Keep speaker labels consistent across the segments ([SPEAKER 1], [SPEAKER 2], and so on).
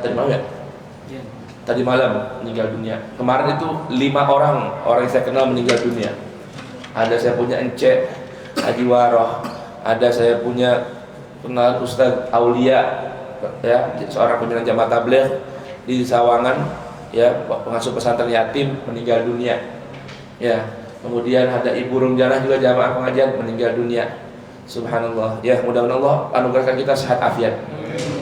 [SPEAKER 1] Tadi malam ya? Tadi malam meninggal dunia. Kemarin itu 5 orang yang saya kenal meninggal dunia. Ada saya punya Ence Haji Waroh, ada saya punya kenal Ustaz Aulia, ya, seorang pimpinan jamaah tabligh di Sawangan, ya, pengasuh pesantren yatim meninggal dunia. Ya, kemudian ada Ibu Rumjanah juga jamaah pengajian meninggal dunia. Subhanallah. Ya, mudah-mudahan Allah anugerahkan kita sehat afiat,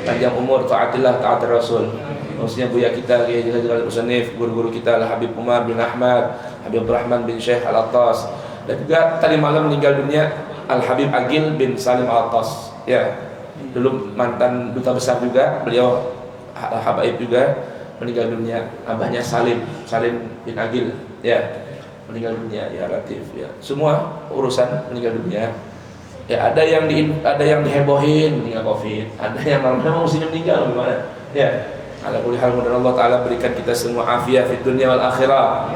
[SPEAKER 1] panjang umur, taatillah, taat Rasul. Maksudnya buya kita Kiai Jalal Musannif, guru-guru kita Habib Umar bin Ahmad, Habib Rahman bin Syekh Al-Attas, dan juga tadi malam meninggal dunia Al-Habib Agil bin Salim Al-Attas. Ya, dulu mantan duta besar juga, beliau Habaib juga meninggal dunia. Abahnya Salim bin Agil, ya, meninggal dunia. Ya, Latif, ya. Semua urusan meninggal dunia. Ya, ada yang dihebohin meninggal Covid, ada yang memang mestinya meninggal gimana? Ya. Ala kulli hal, mudah-mudahan Allah Ta'ala berikan kita semua afiat di dunia wal akhirah.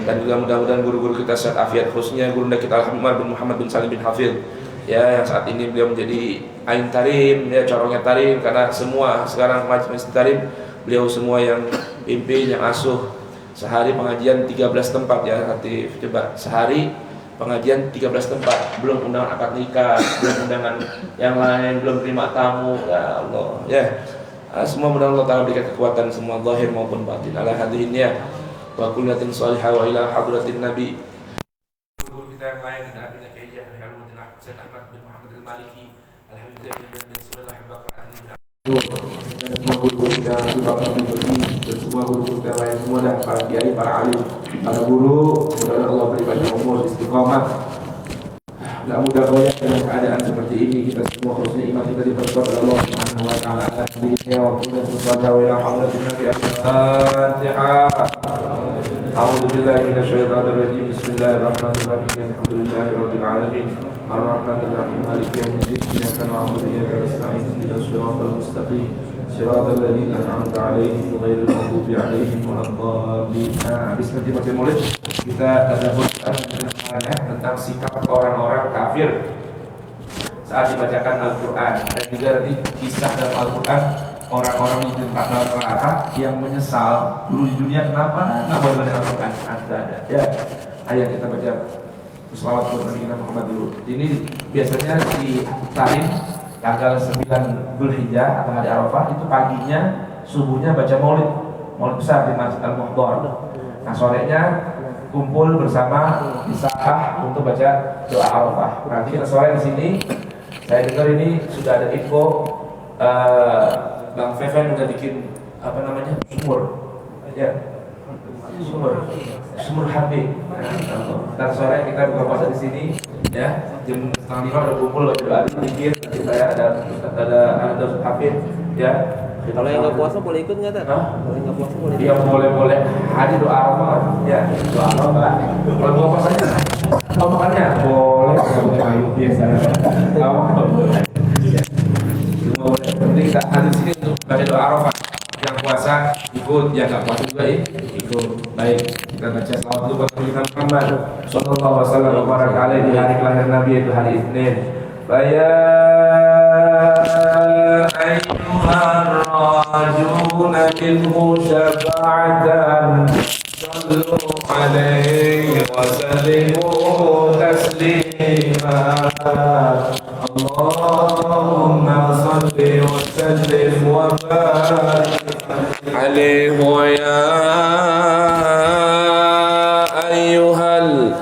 [SPEAKER 1] Dan juga mudah-mudahan guru-guru kita sehat afiat, khususnya gurunda kita Al-Habib Umar bin Muhammad bin Salim bin Hafidh, ya, yang saat ini beliau menjadi ain tarim, ya, corongnya tarim, karena semua sekarang majelis tarim beliau semua yang pimpin, yang asuh. Sehari pengajian 13 tempat, ya, Latif. Coba sehari pengajian 13 tempat, belum undangan akad nikah, belum undangan yang lain, belum terima tamu. Ya Allah, ya. Semua mudah-mudahan Allah Ta'ala berikan kekuatan semua zahir maupun batin ala hadhihi wa kullatin salihah wa ila hadratin nabi. Guru kita yang lain ada Abdul Kaijah Al-Hamdin Said Ahmad bin Muhammad Al-Maliki Alhamdulillah bin Sulaiman Al-Bakar dan semua guru kita dan semua guru kita lain semua, dan para kiai, para alim, para guru, mudah-mudahan Allah berikan umur istiqamah. Mudah banyak dalam keadaan seperti ini kita semua, khususnya iman kita diperkuat oleh Allah Subhanahu wa taala. Alhamdulillah wa sallallahu ala hadratin nabi al-Fatihah. A'udzu billahi minasyaitonir rajim. Bismillahirrahmanirrahim. Alhamdulillahirabbil alamin. Ar-rahmanir rahim. Maliki yaumiddin. Iyyaka na'budu wa iyyaka nasta'in. Ihdinas siratal mustaqim. Siratal ladzina an'amta 'alaihim ghairil maghdubi 'alaihim waladdallin. Habis nanti baca Maulid kita tadabbur tentang sikap orang-orang kafir saat dibacakan Al-Quran, dan juga nanti kisah dalam Al-Quran orang-orang yang tempat dalam neraka yang menyesal dulu di dunia kenapa nggak boleh baca Al-Quran. Ada, ya. Ayo kita baca selawat buat Nabi Muhammad dulu. Ini biasanya di Tarim tanggal 9 Dzulhijjah atau hari Arafah, itu paginya subuhnya baca maulid besar di Masjid Al-Muhdar. Nah, sorenya kumpul bersama di Sa'ah untuk baca doa Arafah. Nanti sore di sini saya dengar ini sudah ada info Bang Feven udah bikin apa namanya, sumur HP. Ntar sore kita buka puasa di sini, ya, jam 4:30 udah kumpul baca doa dikir. Nanti saya ada HP, ya.
[SPEAKER 2] Kalau yang nggak puasa boleh ikut nggak, Tan? Kalau yang nggak puasa boleh.
[SPEAKER 1] Iya, boleh. Ada doa Arafah, ya, doa Arafah. Kalau buka puasanya, kalau makannya boleh biasa. Semua boleh. Penting kita ada di sini untuk baca doa Arafah. Yang puasa ikut, yang nggak puasa juga ikut. Baik, kita baca selawat dulu buat Nabi Muhammad sallallahu alaihi wasallam wa baraka alaihi di hari kelahiran Nabi, itu hari Isnin. Ayyuhar rajuna minhu syafa'atan sallu alaihi wa sallimu taslima. Allahumma salli wa sallim wa barik alaihi wa ya ayyuhal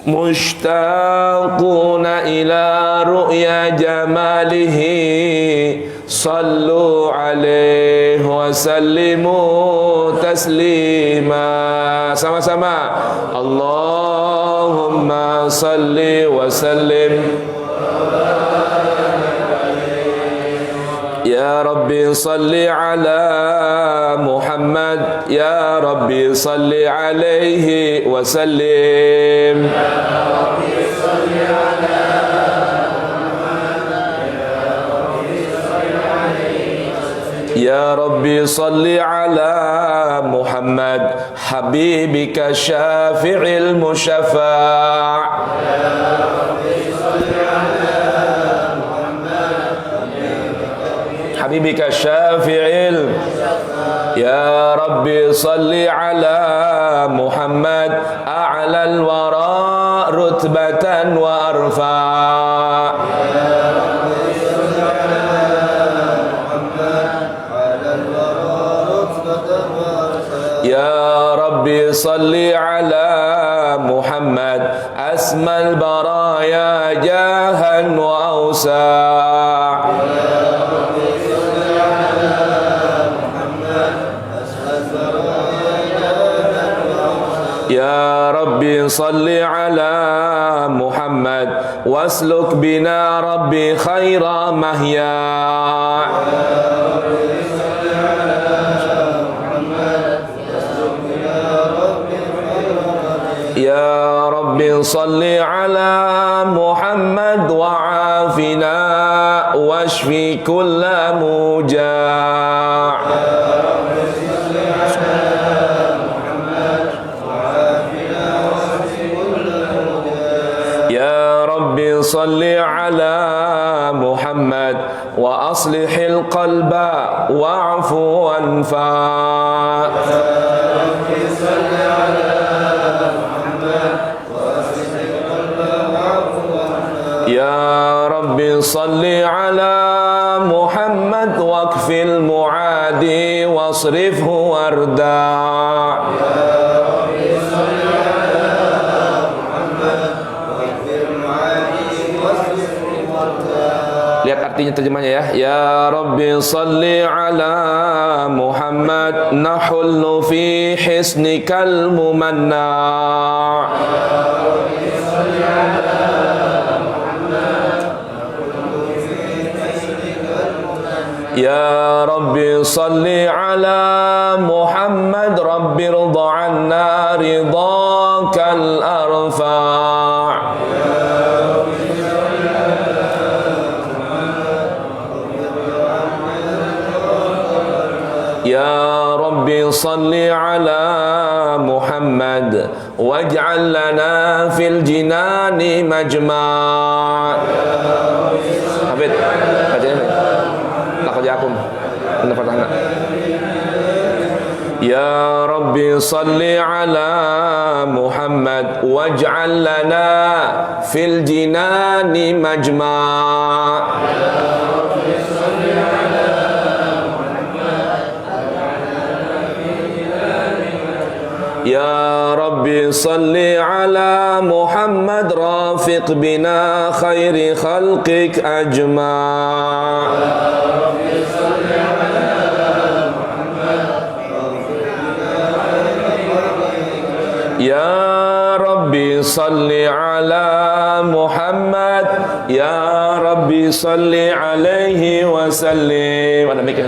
[SPEAKER 1] mushtaquna ila ru'ya jamalihi sallu alaihi wa sallimu taslima. Sama-sama. Allahumma salli wa sallim. Ya Rabbi salli ala Muhammad, Ya Rabbi salli alaihi wa sallim. Ya Rabbi salli ala Muhammad, habibika syafi'il musyaffa'. Habibika syafi'il Ya Rabbi salli ala Muhammad a'lal wara rutbatan wa arfa. Ya Rabbi salli ala Muhammad asmal baraya jahan wa awsa'. Ya Rabbi salli ala Muhammad wasluk bina Rabbi khaira mahya. Ya Rabbi salli ala Muhammad wa'afina washfi kulla muja'. Ya Rabbi salli ala Muhammad wa aslihil qalba wa'fu wanfa'. Ya Rabbi salli ala Muhammad waqfil mu'adi wasrifhu warda'. Lihat artinya terjemahnya ya. Ya Rabbi salli ala Muhammad nahullu fi hisnikal mumanna'. Ya Rabbi salli ala Muhammad Rabbi rida anna ridakal arfa'. Ya Rabbi salli ala Muhammad waj'al lana fil jinani majma'. Hafid, bacanya laqad ja'akum min fatahna. Ya Rabbi salli ala Muhammad waj'al lana fil jinani majma'. Ya Rabbi salli ala Muhammad rafiq bina khairi khalqik ajma'. Ya Rabbi salli ala Muhammad Ya Rabbi salli alaihi wa sallim. Mana mikir?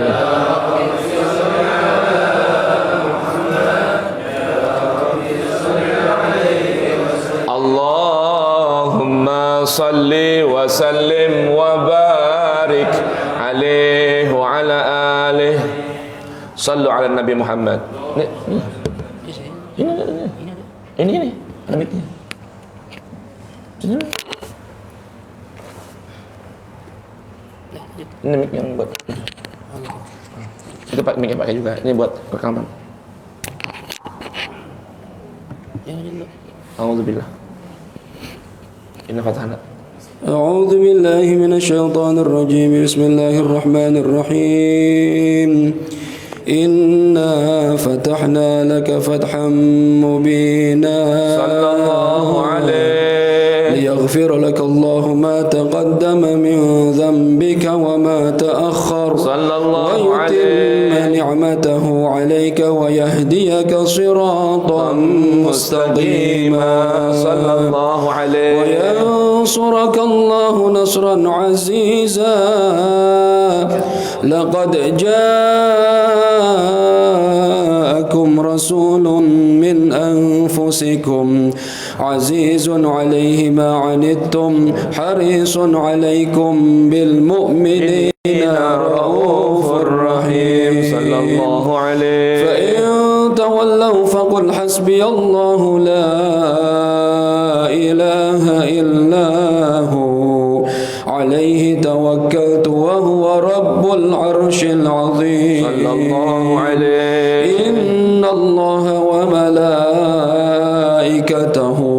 [SPEAKER 1] Allahumma salli wa sallim wa barik alaihi wa ala alihi. Sallu ala Nabi Muhammad. Ini ada mic-nya. Ini mic yang buat. Itu pak mic-nya pakai juga. Ini buat rekaman. Yang ini dulu. A'udzubillah. Inna fatahna.
[SPEAKER 3] أعوذ بالله من الشيطان الرجيم بسم الله الرحمن الرحيم إنا فتحنا لك فتحا مبينا
[SPEAKER 1] صلى الله عليه
[SPEAKER 3] ليغفر لك الله ما تقدم من ذنبك وما تأخر
[SPEAKER 1] صلى الله
[SPEAKER 3] ويتم
[SPEAKER 1] عليه
[SPEAKER 3] نعمته عليك ويهديك صراطا مستقيما
[SPEAKER 1] صلى الله عليه
[SPEAKER 3] وينصرك الله نصرا عزيزا لقد جاءكم رسول من أنفسكم عزيز عليه ما عنتم حريص عليكم بالمؤمنين رؤوف رحيم
[SPEAKER 1] صلى الله عليه
[SPEAKER 3] فإن تولوا فقل حسبي الله لا إله إلا هو عليه توكلت وهو رب العرش العظيم
[SPEAKER 1] صلى الله
[SPEAKER 3] إن الله وملائكته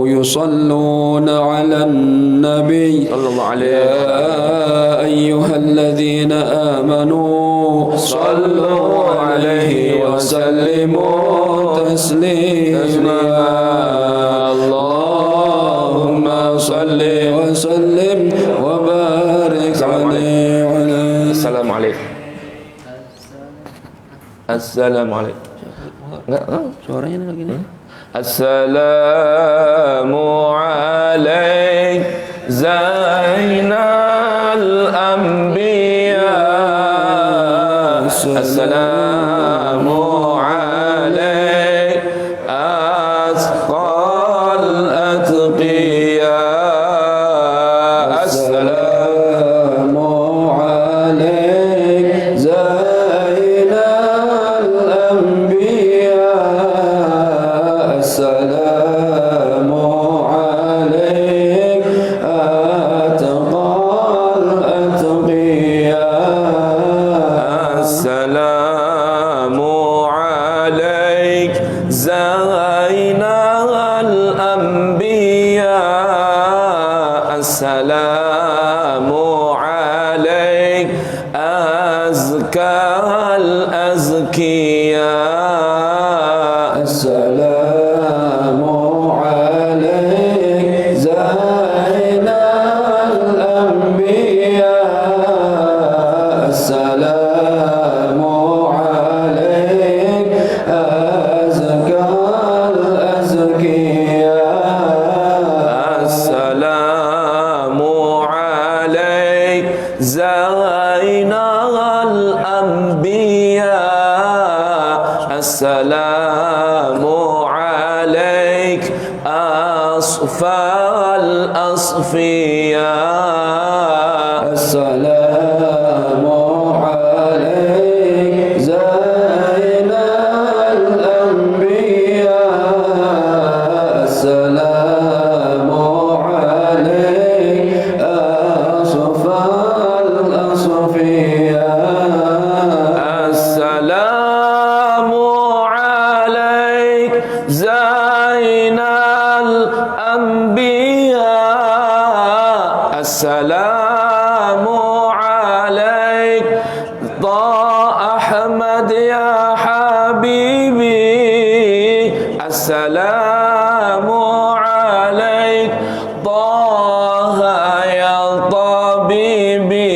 [SPEAKER 3] يصلون على النبي يا أيها الذين آمنوا صلوا عليه وسلموا تسليما اللهم صل وسلم وبارك عليه وعلى
[SPEAKER 1] Assalamualaikum. Assalamualaikum.
[SPEAKER 2] Suaranya lagi nih.
[SPEAKER 1] Assalamu alaik Zainal Anbiya. Assalamu alaik Asqal Atqiya.
[SPEAKER 3] Assalamu alaik Zainal Anbiya. Assalamu alaik Atqal Atqiya.
[SPEAKER 1] Assalamu alaik Zainal Anbiya. Assalamu alaik Azkal Azkiya.
[SPEAKER 3] Assalamu alaik Zainal Anbiya. Assalamu alaik Azkal Azkiya.
[SPEAKER 1] Assalamu alaik Zainal Anbiya. Assalamu alaik Asfal Asfiya.
[SPEAKER 3] Assalamu alaik Zainal Anbiya. Assalamu alaik Asfal Asfiya.
[SPEAKER 1] Assalamu alaik Zainal Anbiya. Assalamu alaik Tha Ahmad ya Habibi. Assalamu alaik Taha ya Tabibi.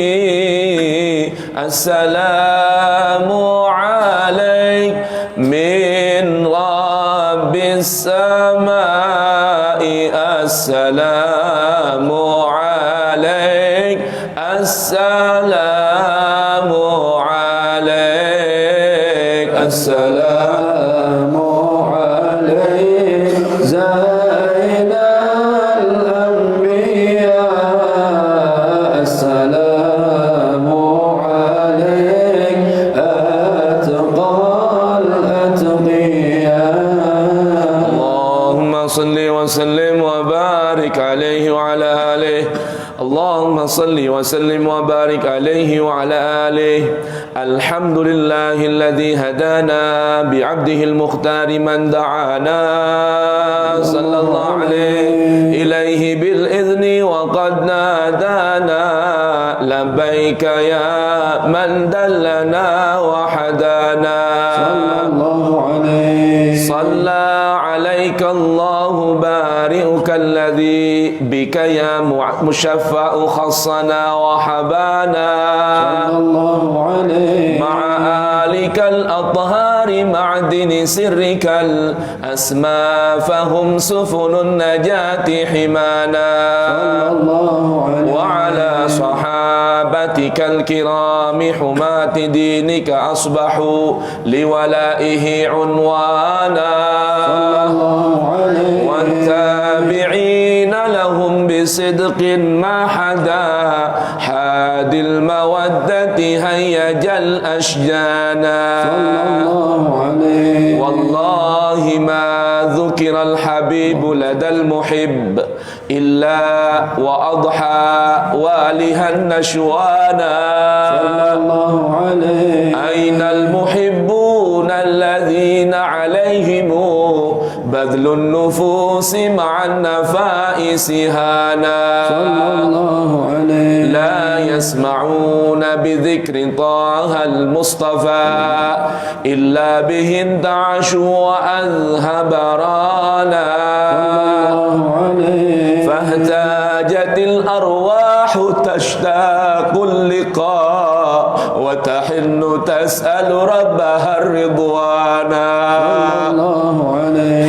[SPEAKER 1] Assalamu alaik min Rabbis samai. Assalamu alaik. Assalamu alaik.
[SPEAKER 3] Assalamu alaik Zainal Anbiya. Assalamu alaik Atqal Atqiya.
[SPEAKER 1] اللهم صل وسلم وبارك عليه وعلى آله. اللهم صل وسلم وبارك عليه وعلى آله. الحمد لله الذي هدانا بعبده المختار من دعانا صلى الله عليه إليه بالإذن وقد نادانا. لبيك يا من دلنا وحدانا.
[SPEAKER 3] Sallallahu alaihi.
[SPEAKER 1] صلى عليك الله بارئك الذي بك يا مشفع خصنا وحبانا.
[SPEAKER 3] Sallallahu alaihi.
[SPEAKER 1] مع آلك الأطهار معدن سرك الأسمى فهم سفن النجاة حمانا.
[SPEAKER 3] Sallallahu alaihi.
[SPEAKER 1] وعلى صحابتك الكرام حماة دينك أصبحوا لولائه عنوانا.
[SPEAKER 3] Sallallahu alaihi.
[SPEAKER 1] والتابعين لهم بصدق ما حدا حاد المودة هيج الأشجانا.
[SPEAKER 3] Sallallahu alaihi.
[SPEAKER 1] والله ما ذكر الحبيب لدى المحب إلا وأضحى والها النشوانا.
[SPEAKER 3] Sallallahu alaihi.
[SPEAKER 1] أين المحبون الذين عليهم بذل النفوس مع النفائس هانا
[SPEAKER 3] صلى الله عليه
[SPEAKER 1] لا يسمعون بذكر طه المصطفى إلا به انتعشوا وأذهب رانا فاهتاجت الأرواح تشتاق اللقاء وتحن تسأل ربها الرضوانا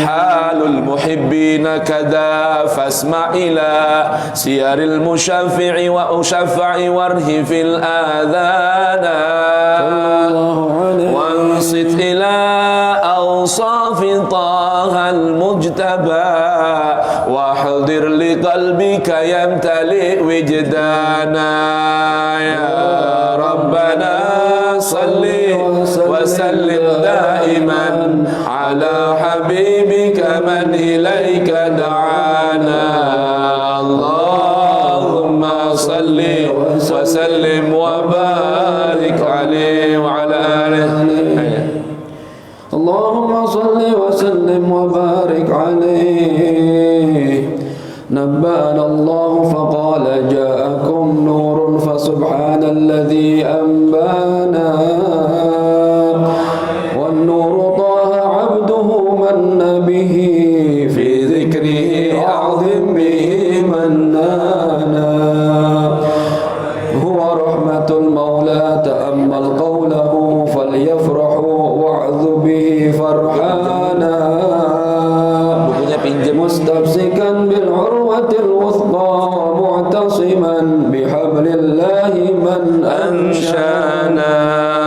[SPEAKER 1] حال المحبين كذا فاسمع إلى سير المشفع وأشفع واره في الآذان وانصت إلى أوصاف طه المجتبى واحضر لقلبك يمتلئ وجدانا يا ربنا صل وسلم دائما على حبيبك من إليك دعانا اللهم صل وسلم وبارك عليه وعلى آله
[SPEAKER 3] اللهم صل وسلم وبارك عليه نبأنا الله فقال جاءكم نور فسبحان الذي أنبانا والنور طه عبده من به في ذكره أعظم به منانا هو رحمة المولى تأمل قوله فليفرحوا واعذ به فرحانا مستمسكا بالعروة الوثقى معتصما بحبل الله من أنشانا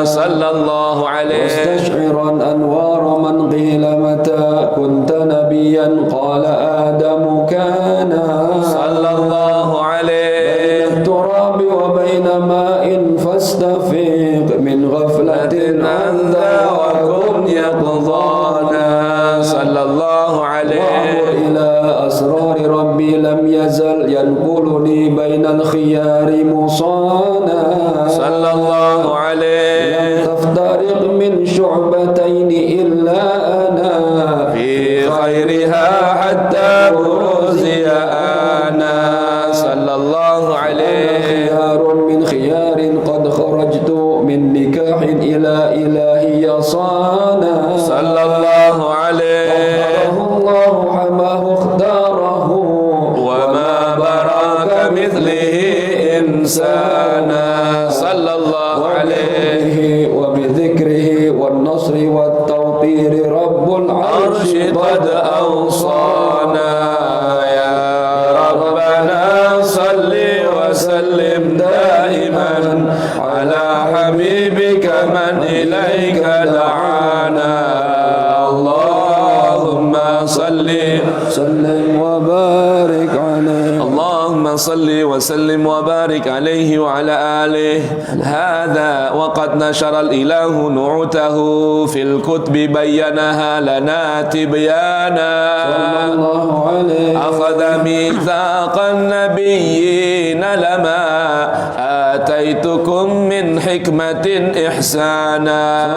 [SPEAKER 1] صلى الله عليه
[SPEAKER 3] مستشعرا أنوار من قيل متى كنت نبيا قال آدم كان
[SPEAKER 1] صلى الله عليه
[SPEAKER 3] بين التراب وبين ماء فاستفيق من غفلة عن ذا وكن يقظانا
[SPEAKER 1] صلى الله عليه
[SPEAKER 3] إلى أسرار ربي لم يزل ينقلني بين الخيار مصانا
[SPEAKER 1] صلى الله عليه
[SPEAKER 3] لم تفترق من شعبتين إلا أنا
[SPEAKER 1] في خيرها حتى بروزي أنا صلى الله عليه
[SPEAKER 3] خيار من خيار قد خرجت من نكاح إلى إلهي صانا
[SPEAKER 1] صلى الله عليه
[SPEAKER 3] الله حماه اختاره
[SPEAKER 1] وما برا كمثله إنسانا صلى الله عليه
[SPEAKER 3] وبذكره والنصر والتوقير رب العرش
[SPEAKER 1] قد أوصانا يا ربنا صل وسلم دائما على حبيبك من إليك دعانا اللهم صل
[SPEAKER 3] وسلم وبارك عليه
[SPEAKER 1] اللهم صل وسلم وبارك عليه وعلى آله هذا وقد نشر الإله نعوته في الكتب بينها لنا تبيانا أخذ ميثاق النبيين لما آتيتكم من حكمة إحسانا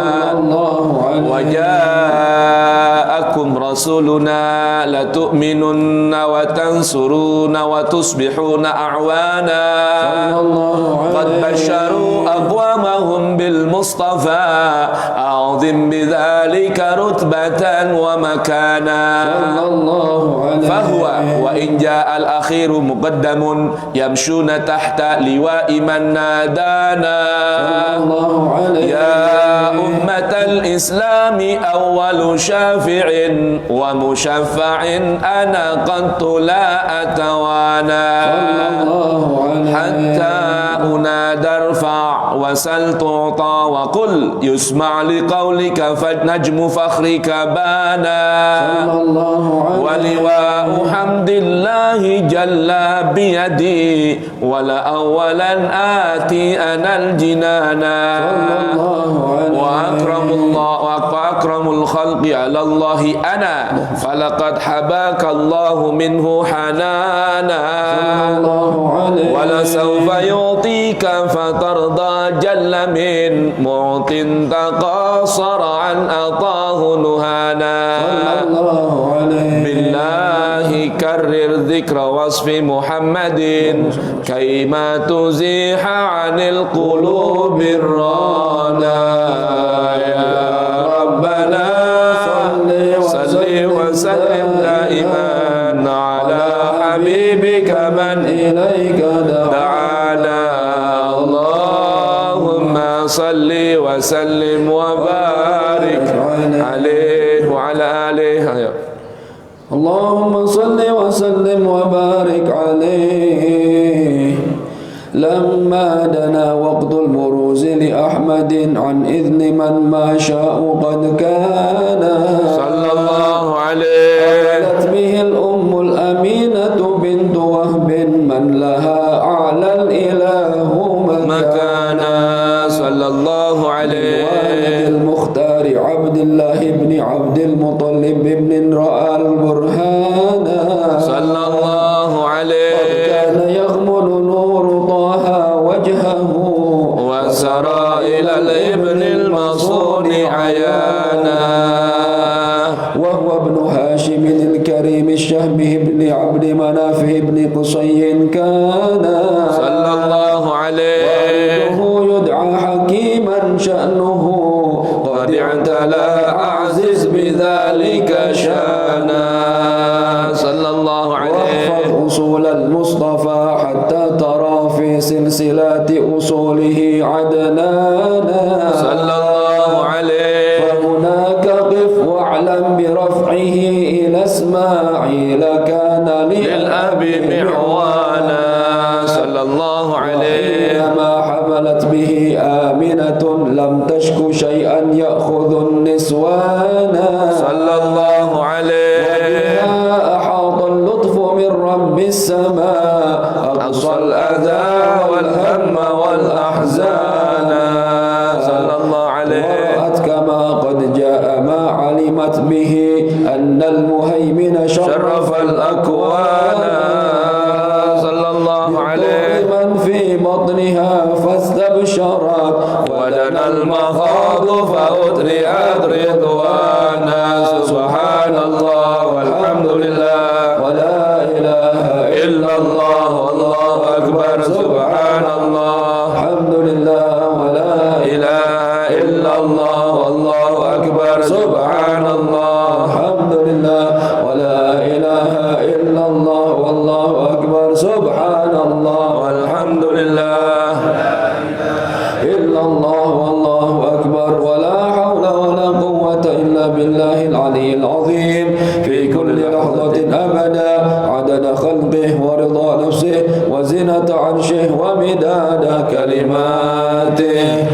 [SPEAKER 1] وجاءكم رسولنا لتؤمنن وتنصرون وتصبحون أعوانا قد بشروا أقوامهم بالمصطفى أعظم بذلك رتبة ومكانا فهو وإن جاء الأخير مقدم يمشون تحت لواء من نادانا يا أمة الإسلام أول شافع ومشفع أنا قد لا أتوانى حتى أنادى ارفع وسل تعطى وقل يسمع لقولك فنجم فخرك بانا ولواء حمد الله جل بيدي ولأولا آتي أنا الجنانا وأكرم الخلق على الله أنا falaqad habakallahu minhu hanana wala sawfa yu'tika fatarda jalla min mu'tin taqassara an atahu nuhana billahi karrir dhikra wasfi muhammadin kaima tuziha anil qulubir rana ya rabbana salli wa sallim daiman ala habibika man ilaika da'ana Allahumma salli wa sallim wa barik alaihi wa ala alihi
[SPEAKER 3] اللهم صل وسلم وبارك عليه لما دنا وقت البروز لأحمد عن إذن من ما شاء قد كان
[SPEAKER 1] صلى الله عليه
[SPEAKER 3] قالت به الأم الأمينة بنت وهب من لها أعلى الإله مكانا
[SPEAKER 1] صلى الله عليه
[SPEAKER 3] المختار عبد الله بن عبد المطلب بن رأى البرهان
[SPEAKER 1] صلى الله عليه
[SPEAKER 3] كان يغمر نور طه وجهه
[SPEAKER 1] وسرى إلى الابن المصون عيانا
[SPEAKER 3] وهو ابن هاشم الكريم الشهم بن عبد مناف بن قصي كان
[SPEAKER 1] صلى الله عليه
[SPEAKER 3] والده يدعى حكيما شأنه قد اعتلى أعزز بذلك شانا
[SPEAKER 1] صلى الله عليه
[SPEAKER 3] واحفظ أصول المصطفى حتى ترى في سلسلة أصوله عدنانا
[SPEAKER 1] صلى الله عليه
[SPEAKER 3] فهناك قف واعلم برفعه إلى إسماعيل كان
[SPEAKER 1] للأب معوانا صلى الله عليه
[SPEAKER 3] ما حملت به آمنة لم تشك شيئا يأخذ النسوان
[SPEAKER 1] صلى الله عليه
[SPEAKER 3] وبها أحاط اللطف من رب السماء أقصى الأذى والهم والأحزان
[SPEAKER 1] صلى الله عليه
[SPEAKER 3] ورأت كما قد جاء ما علمت به أن المهيمن شرف الأكوان
[SPEAKER 1] صلى الله عليه
[SPEAKER 3] من في بطنها فاستبشرت
[SPEAKER 1] ودنا المخاض فأدرئت رضوانا سبحان الله والحمد لله
[SPEAKER 3] ولا إله
[SPEAKER 1] إلا الله والله أكبر سبحان الله
[SPEAKER 3] الحمد لله ولا
[SPEAKER 1] إله إلا الله والله أكبر سبحان الله
[SPEAKER 3] الحمد لله ولا إله إلا الله والله أكبر سبحان الله
[SPEAKER 1] والحمد لله
[SPEAKER 3] إلا الله والله أكبر ولا حول ولا قوة إلا بالله العلي العظيم في كل لحظة أبدا عدد خلقه ورضا نفسه وزنة عرشه ومداد كلماته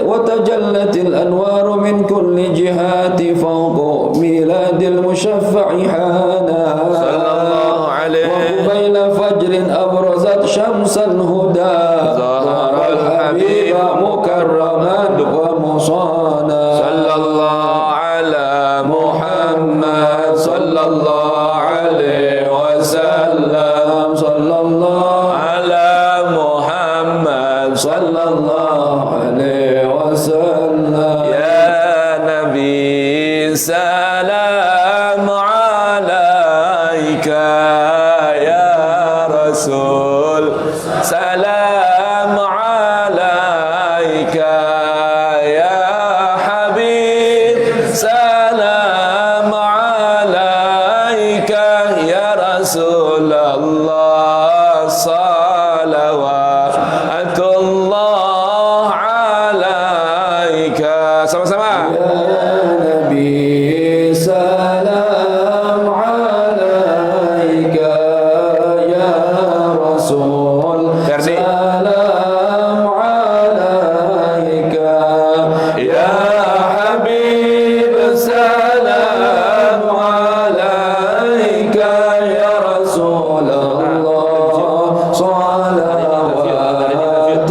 [SPEAKER 3] وتجلت الأنوار من كل جهات فوق ميلاد المشفع حانا
[SPEAKER 1] صلى الله عليه
[SPEAKER 3] وقبيل فجر أبرزت شمس الهدى
[SPEAKER 1] ظهر الحبيب
[SPEAKER 3] مكرما ومصانا
[SPEAKER 1] صلى الله على محمد صلى الله عليه وسلم
[SPEAKER 3] صلى الله
[SPEAKER 1] على محمد
[SPEAKER 3] صلى الله عليه وسلم
[SPEAKER 1] يا نبي سلام عليك يا رسول سلام عليك يا حبيب سلام عليك يا رسول الله صلوات الله عليك sama-sama
[SPEAKER 3] يا نبي سلام عليك يا رسول
[SPEAKER 1] Verdi.
[SPEAKER 3] سلام عليك
[SPEAKER 1] يا حبيب سلام عليك
[SPEAKER 3] يا رسول الله صلوات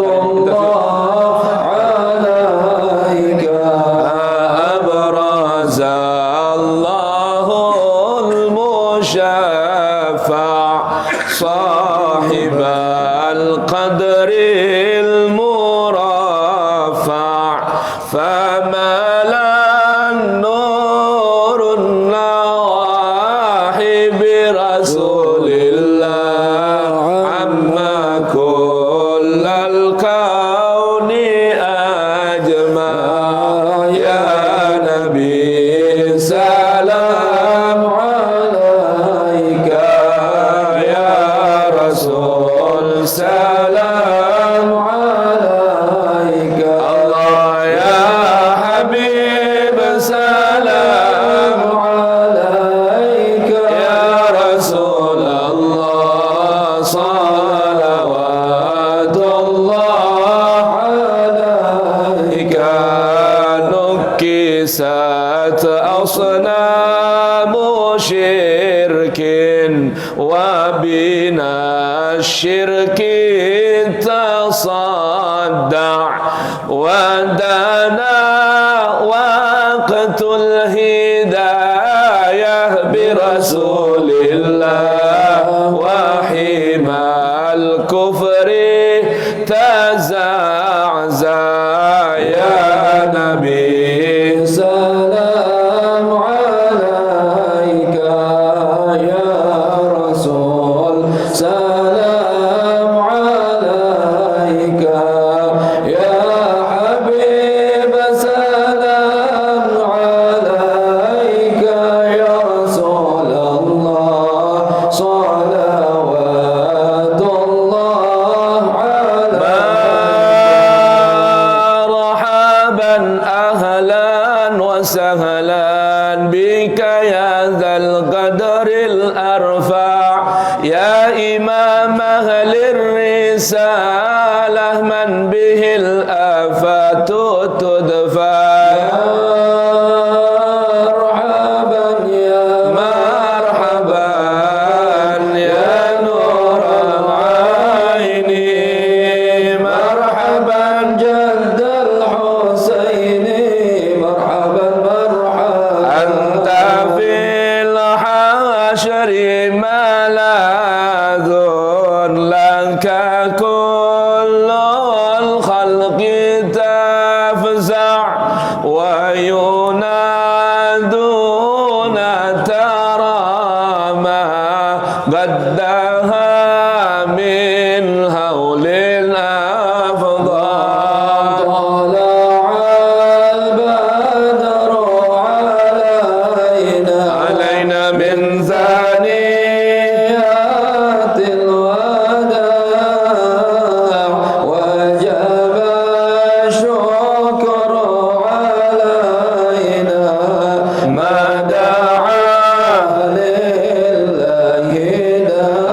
[SPEAKER 3] الله عليك
[SPEAKER 1] أبرز
[SPEAKER 3] كست أصنام شرك وبنا الشرك تصدع ودنا وقت الهداية برسول الله وحمى الكفر تزعزع يا نبي سلام عليك يا رسول سلام عليك يا حبيب سلام عليك يا رسول الله صلوات الله مرحبا أهلا وسهلا بك يا ذا القدر الأرفع يا إمام أهل الرسالة من به الآفات تدفع مرحبا يا مرحبا يا نور العين مرحبا جد الحسين مرحبا مرحبا أنت في الحشر ملاذ لك كل الخلق تفزع وينادون ترى ما قدها من هول الأفضال طلع البدر علينا من ثنيات الوداع وجب الشكر علينا ما دعا لله داع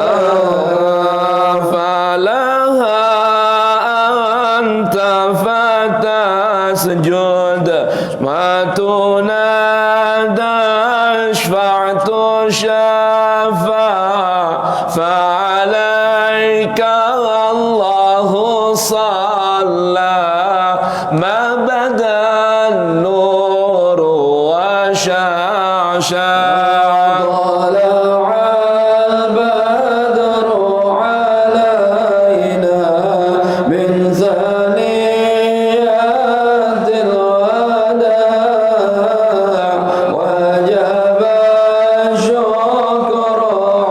[SPEAKER 3] فلها أنت فتسجد ما تنادى اشفع تشفع فعليك الله صلى ما بدا النور وشعشع طلع البدر علينا من ثنيات الوداع وجب الشكر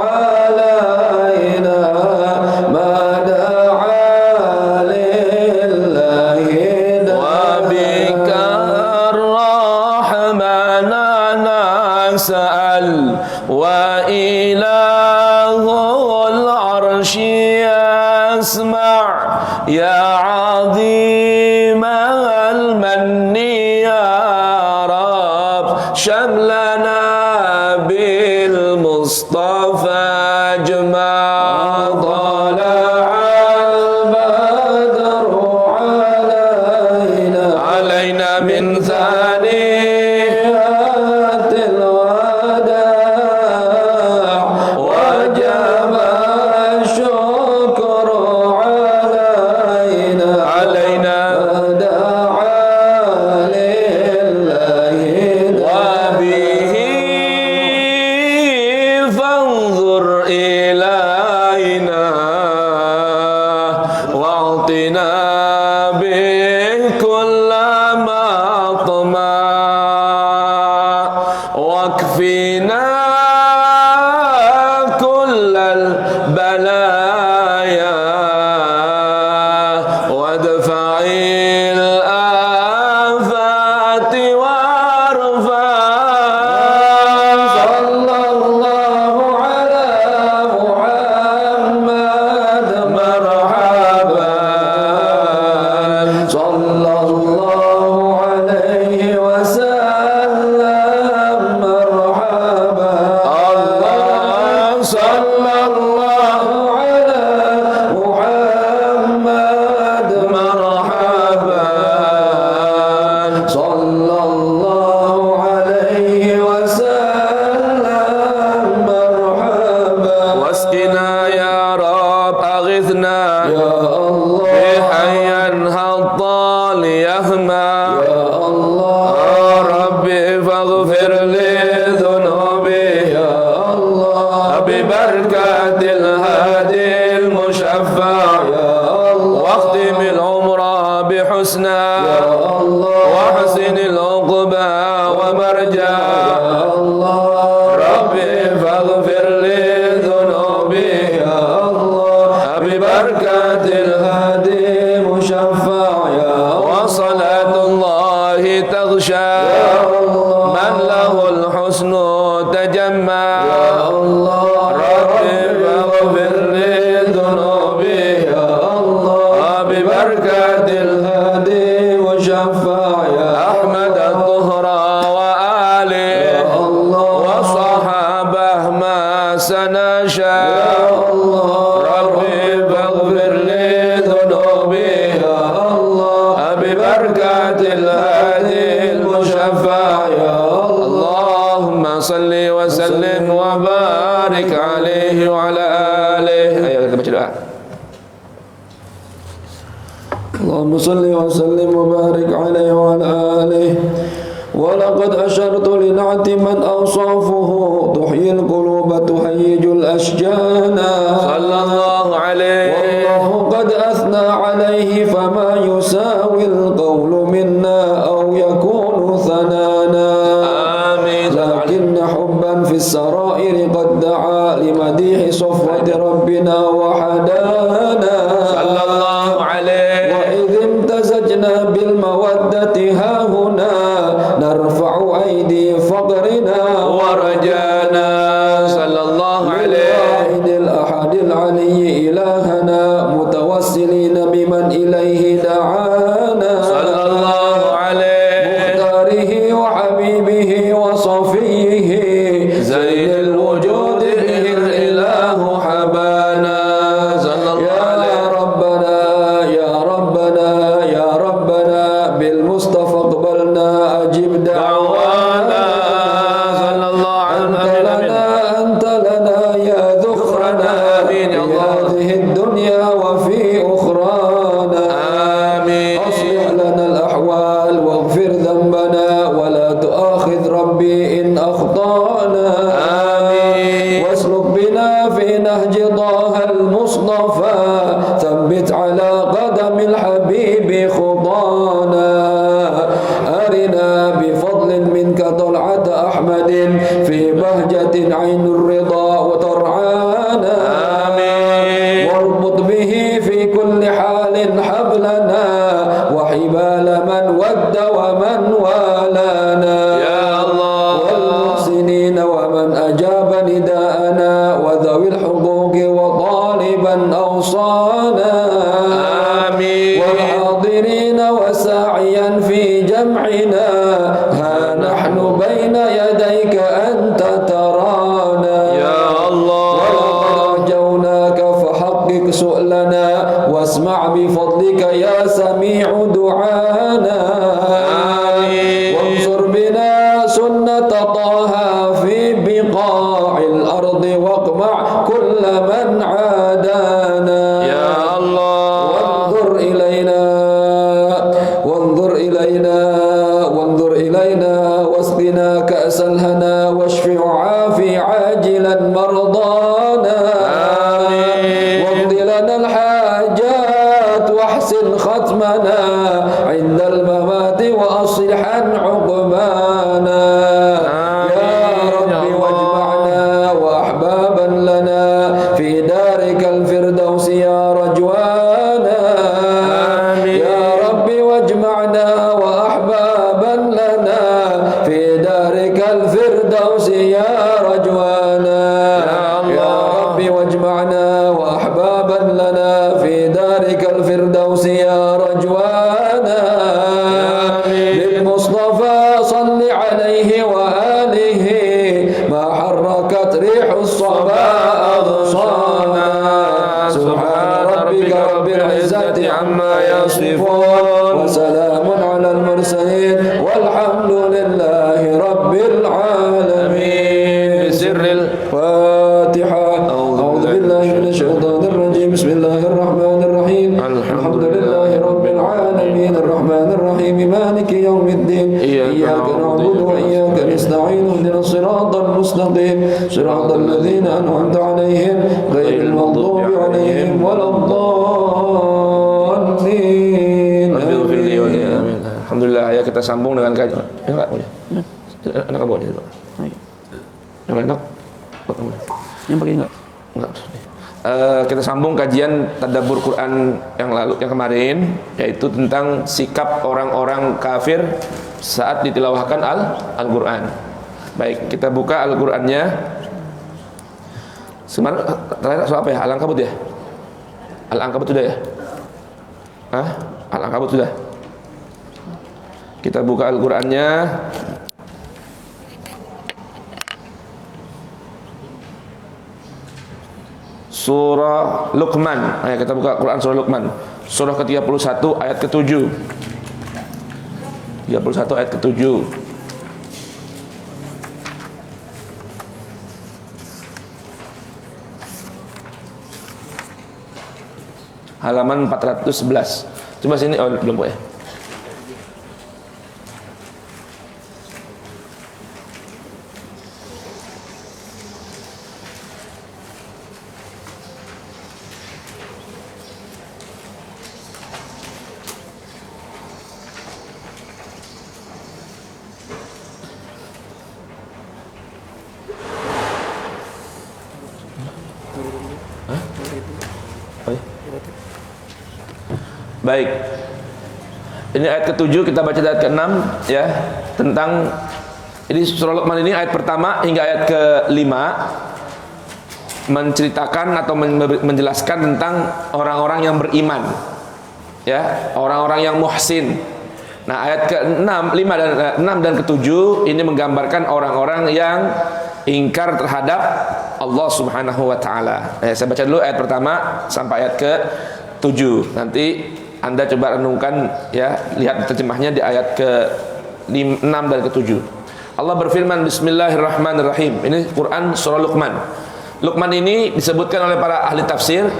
[SPEAKER 3] علينا ما دعا لله وبك الرحمن نسأل وإله العرش يسمع يا عظيم المن يا رب شملنا بالمصطفى أجمع طلع البدر علينا من ثنيات الوداع وجب الشكر علينا دعا لله وبه فانظر إلينا واعطنا به كل مطمع واكفنا كل البلايا وادفع الآفات وارفع صلى الله على محمد مرحبا صلى الله عليه وسلم مرحبا الله صلى الله على محمد مرحبا صلى الله
[SPEAKER 1] العقبى ومرجى
[SPEAKER 3] يا الله
[SPEAKER 1] ربي فاغفر لي ذنوبي
[SPEAKER 3] يا الله
[SPEAKER 1] ببركة
[SPEAKER 3] الهادي مشفع يا
[SPEAKER 1] وصلاة الله تغشى من له الحسن تجمع
[SPEAKER 3] يا الله
[SPEAKER 1] ربي فاغفر لي ذنوبي
[SPEAKER 3] يا الله
[SPEAKER 1] ببركة
[SPEAKER 3] الهادي مشفع يا
[SPEAKER 1] أحمد الطهر وآله
[SPEAKER 3] يا الله
[SPEAKER 1] وصحابه ما سنشا
[SPEAKER 3] يا الله
[SPEAKER 1] ربي فاغفر لي ذنوبي
[SPEAKER 3] يا الله
[SPEAKER 1] ببركة الهادي المشفع
[SPEAKER 3] يا الله
[SPEAKER 1] اللهم صل وسلم وبارك عليه وعلى آله. Ayo kita baca doa.
[SPEAKER 3] اللهم صل وسلم وبارك عليه وعلى آله. ولقد أشرت لنعت من أوصافه تحيي القلوب تهيج الأشجان
[SPEAKER 1] صلى الله عليه
[SPEAKER 3] والله قد أثنى عليه فما يساوي القول منا أو يكون ثنانا
[SPEAKER 1] آمين.
[SPEAKER 3] لكن حبا في السرائر قد دعا لمديح صفوة ربنا وحدانا
[SPEAKER 1] صلى الله عليه
[SPEAKER 3] وإذ امتزجنا بالمودة هاهنا نرفع أيدي فقرنا
[SPEAKER 1] ورجانا صلى الله عليه
[SPEAKER 3] للواحد الأحد العلي إلهنا متوسلين بمن إليه دعانا
[SPEAKER 1] صلى الله عليه
[SPEAKER 3] مختاره وحبيبه وصفيه
[SPEAKER 1] زين الوجود به الإله حبانا صلى الله
[SPEAKER 3] يا
[SPEAKER 1] عليه
[SPEAKER 3] ربنا يا ربنا يا ربنا بالمصطفى اقبلنا أجب دعوانا
[SPEAKER 1] صلى الله
[SPEAKER 3] أنت لنا يا ذخرنا
[SPEAKER 1] آمين يا
[SPEAKER 3] في
[SPEAKER 1] الله.
[SPEAKER 3] هذه الدنيا وفي أخرانا
[SPEAKER 1] آمين
[SPEAKER 3] أصلح لنا الأحوال واغفر ذنبنا ولا تؤاخذ ربي إن أخطأنا
[SPEAKER 1] آمين
[SPEAKER 3] واسلك بنا في نهج طه المصطفى ثبت على قدم الحبيب خطانا أرنا بفضل منك طلعة أحمد في بهجة عين الرضا وترعانا
[SPEAKER 1] آمين
[SPEAKER 3] واربط به في كل حال حبلنا وحبال من ود ومن والانا
[SPEAKER 1] يا الله
[SPEAKER 3] والمحسنين ومن أجاب نداءنا وذوي الحقوق وطالبا أوصانا
[SPEAKER 1] آمين
[SPEAKER 3] والحاضرين وساعيا في جمعنا ها نحن بين يديك أنت ترانا
[SPEAKER 1] يا الله
[SPEAKER 3] ولقد أرجوناك فحقق سؤلنا واسمع بفضلك يا سميع دعانا
[SPEAKER 1] آمين
[SPEAKER 3] وانصر بنا سنة طه في بقاع الأرض واقمع كل من عادانا
[SPEAKER 1] يا الله
[SPEAKER 3] وانظر إلينا وانظر إلينا وانظر إلينا واسقنا كأس الهنا واشف وعافي عاجلا مرضانا
[SPEAKER 1] آمين
[SPEAKER 3] واقض لنا الحاجات واحسن ختمنا عند الممات وأصلحا عقبانا يا رب واجمعنا وأحبابا لنا في دارك الفردوس يا رجوانا
[SPEAKER 1] آمين
[SPEAKER 3] يا رب واجمعنا وأحبابا لنا في دارك الفردوس يا رجوانا يا رب واجمعنا وأحبابا لنا في دارك الفردوس يا رجوانا بالمصطفى صل عليه وآله ما حركت ريح الصبا أغصانا سبحان ربك رب العزة عما يصفون وسلام على المرسلين والحمد لله رب العالمين
[SPEAKER 1] بسر
[SPEAKER 3] الفاتحة أعوذ بالله من الشيطان الرجيم بسم الله الرحمن الرحيم الحمد لله رب العالمين الرحمن الرحيم مالك يوم الدين إياك نعبد وإياك نستعين اهدنا الصراط المستقيم صراط الذين أنعمت عليهم غير المغضوب عليهم ولا الضالين
[SPEAKER 1] رب اغفر لي ولي آمين. الحمد Alhamdulillah ya, kita sambung dengan kajian. Enggak boleh. Enak bawa dia. Yang enak.
[SPEAKER 2] Yang pakai enggak?
[SPEAKER 1] Enggak. Kita sambung kajian tadabbur Quran yang kemarin, yaitu tentang sikap orang-orang kafir saat ditilawahkan Al-Quran. Baik, kita buka Al-Qurannya. Sekarang terakhir soal apa ya? Al-Ankabut ya? Al-Ankabut sudah ya? Hah? Al-Ankabut sudah? Kita buka Al-Qurannya. Surah Luqman. Ayo kita buka Quran surah Luqman. Surah ke-31 ayat ke-7. 31 ayat ke-7. Halaman 411. Coba sini, oh belum ya. Baik. Ini ayat ke-7, kita baca ayat ke-6 ya, tentang ini surah Luqman ini ayat pertama hingga ayat ke-5 menceritakan atau menjelaskan tentang orang-orang yang beriman. Ya, orang-orang yang muhsin. Nah, ayat ke-6, 6 dan ke-7 ini menggambarkan orang-orang yang ingkar terhadap Allah Subhanahu wa taala. Saya baca dulu ayat pertama sampai ayat ke-7. Nanti Anda coba renungkan ya, lihat terjemahnya di ayat ke-6 dan ke-7. Allah berfirman, Bismillahirrahmanirrahim. Ini Quran surah Luqman. Luqman ini disebutkan oleh para ahli tafsir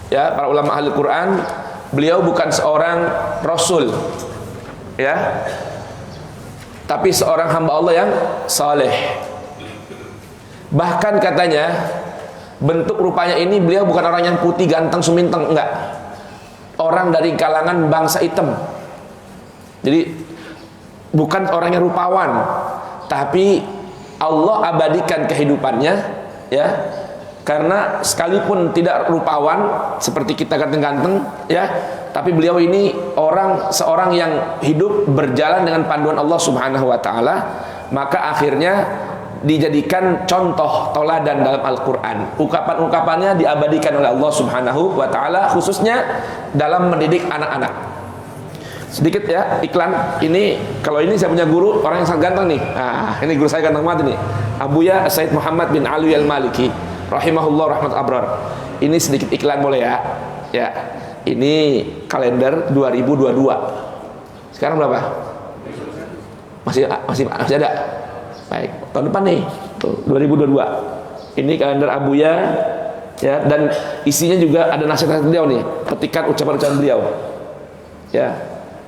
[SPEAKER 1] ya, para ulama ahli Quran, beliau bukan seorang rasul ya, tapi seorang hamba Allah yang saleh. Bahkan katanya bentuk rupanya ini beliau bukan orang yang putih ganteng suminteng, enggak. Orang dari kalangan bangsa hitam. Jadi bukan orang yang rupawan, tapi Allah abadikan kehidupannya ya. Karena sekalipun tidak rupawan seperti kita ganteng-ganteng ya, tapi beliau ini seorang yang hidup berjalan dengan panduan Allah Subhanahu wa taala, maka akhirnya dijadikan contoh teladan dalam Al-Quran. Ungkapan-ungkapannya diabadikan oleh Allah Subhanahu wa ta'ala, khususnya dalam mendidik anak-anak. Sedikit ya iklan. Ini kalau ini saya punya guru orang yang sangat ganteng nih. Nah, ini guru saya ganteng banget ini, Abuya Said Muhammad bin Ali Al-Maliki rahimahullah rahmat abrar. Ini sedikit iklan boleh ya? Ya. Ini kalender 2022. Sekarang berapa? Masih ada? Baik, tahun depan nih, tuh, 2022. Ini kalender Abuya ya, dan isinya juga ada nasihat beliau nih, petikan ucapan-ucapan beliau. Ya.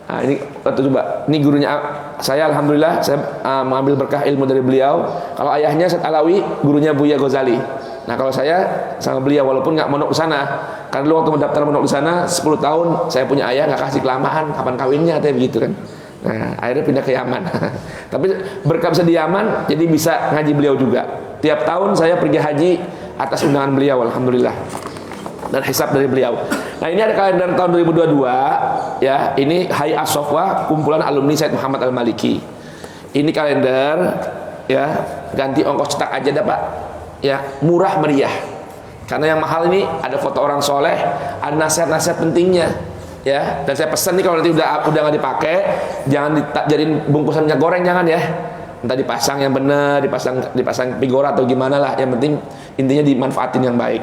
[SPEAKER 1] Nah, ini coba. Ini gurunya saya, alhamdulillah saya mengambil berkah ilmu dari beliau. Kalau ayahnya Syed Alawi, gurunya Buya Ghazali. Nah, kalau saya sama beliau walaupun nggak mondok di sana. Karena dulu waktu mendaftar mondok di sana 10 tahun, saya punya ayah nggak kasih kelamaan, kapan kawinnya katanya begitu kan. Nah, akhirnya pindah ke Yaman. Tapi berkat bisa di Yaman, jadi bisa ngaji beliau juga. Tiap tahun saya pergi haji atas undangan beliau, alhamdulillah. Dan hisab dari beliau. Nah, ini ada kalender tahun 2022 ya. Ini Hay'ah Sofwa, kumpulan alumni Said Muhammad Al-Maliki. Ini kalender ya, ganti ongkos cetak aja dah, Pak. Ya, murah meriah. Karena yang mahal ini ada foto orang soleh, ada nasihat-nasihat pentingnya. Ya, dan saya pesan nih kalau nanti udah nggak dipakai, jangan jadiin bungkusan minyak goreng, jangan ya. Entah dipasang yang benar, dipasang pigora atau gimana lah. Yang penting intinya dimanfaatin yang baik.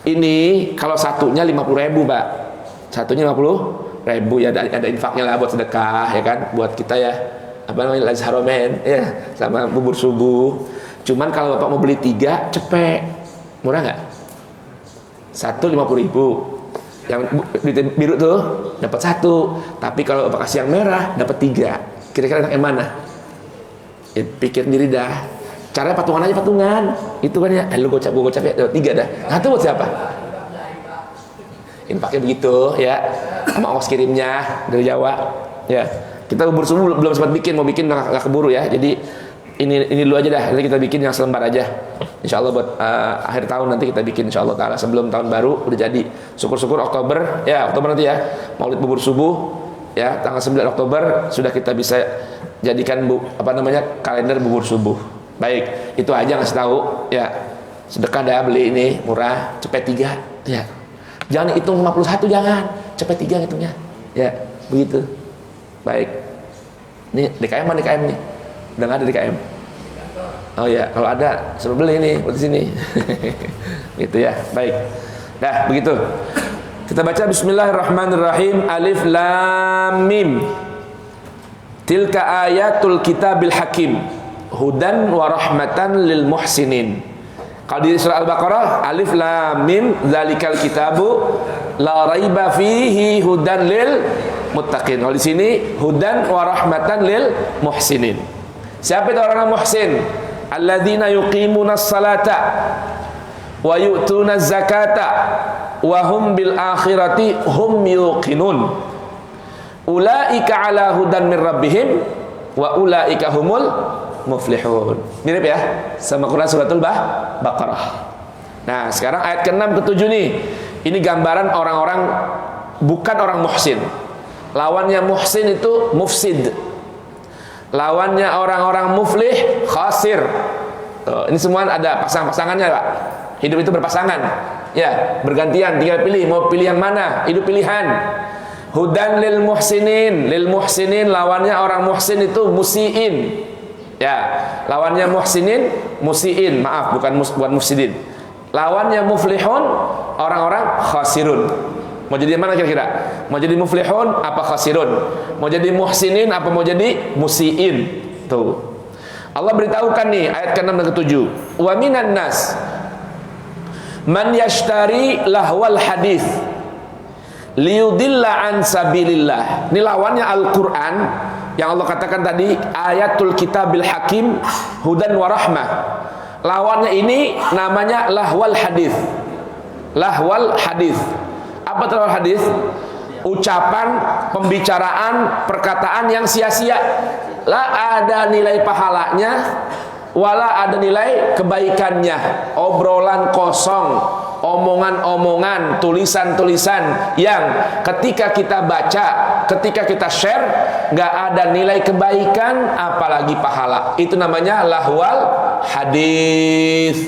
[SPEAKER 1] Ini kalau satunya 50.000, Pak. Satunya 50.000 ya, ada infaknya lah buat sedekah ya kan, buat kita ya. Apa namanya, lazharomen ya, sama bubur subuh. Cuman kalau Bapak mau beli 3 cepet, murah nggak? Satu 50.000. Yang biru tuh dapat 1, tapi kalau Bapak kasih yang merah dapat 3. Kira-kira enak yang mana? Ya, pikir sendiri dah. Caranya patungan aja, patungan. Itu kan ya, lu gocap ya, dapat 3 dah. Nah, itu buat siapa? Ini pakai begitu ya, sama ongkos kirimnya dari Jawa. Ya, Kita bubur subuh belum sempat bikin, mau bikin nggak keburu ya. Jadi ini dulu aja dah. Nanti kita bikin yang selembar aja. Insya Allah buat akhir tahun nanti kita bikin insya Allah taala sebelum tahun baru udah jadi. Syukur-syukur Oktober nanti ya. Maulid bubur subuh ya tanggal 9 Oktober sudah kita bisa jadikan kalender bubur subuh. Baik, itu aja ngasih tahu ya. Sedekah dah beli ini murah, cepet 3 ya. Jangan hitung 51, jangan. Cepet 3 hitungnya. Ya, begitu. Baik. Nih DKM mana DKM nih? Udah nggak ada DKM. Oh ya, kalau ada suruh beli nih di sini. Gitu ya. Baik. Dah, begitu. Kita baca bismillahirrahmanirrahim. Alif lam mim. Tilka ayatul kitabil hakim. Hudan wa rahmatan lil muhsinin. Kalau di surah Al-Baqarah alif lam mim zalikal kitabu la raiba fihi hudan lil muttaqin. Kalau di sini hudan wa rahmatan lil muhsinin. Siapa itu orang muhsin? Alladzina yuqimunas salata wa yu'tunaz zakata wa hum bil akhirati hum yuqinun. Ulaika ala hudan min rabbihim wa ulaika humul muflihun. Mirip ya sama Quran suratul Baqarah. Nah, sekarang ayat ke-6 ke-7 nih. Ini gambaran orang-orang bukan orang muhsin. Lawannya muhsin itu mufsid. Lawannya orang-orang muflih khasir. Ini semua ada pasangannya, Pak. Hidup itu berpasangan. Ya, bergantian, tinggal pilih mau pilih yang mana. Hidup pilihan. Hudan lil muhsinin. Lil muhsinin lawannya orang muhsin itu musiin. Ya, lawannya muhsinin, musiin, maaf bukan mufsidin. Lawannya muflihun, orang-orang khasirun. Mau jadi mana kira-kira? Mau jadi muflihun apa khasirun? Mau jadi muhsinin apa mau jadi musiin? Tuh. Allah beritahukan nih ayat ke-6 dan ke-7. Wa minan nas man yashtari lahwal hadis liyudilla an sabilillah. Ini lawannya Al-Qur'an yang Allah katakan tadi ayatul kitabil hakim hudan wa rahmah. Lawannya ini namanya lahwal hadis. Lahwal hadis. Apa itu lahwal hadis? Ucapan, pembicaraan, perkataan yang sia-sia. La ada nilai pahalanya, wala ada nilai kebaikannya. Obrolan kosong, omongan-omongan, tulisan-tulisan yang ketika kita baca, ketika kita share, nggak ada nilai kebaikan, apalagi pahala. Itu namanya lahwal hadis.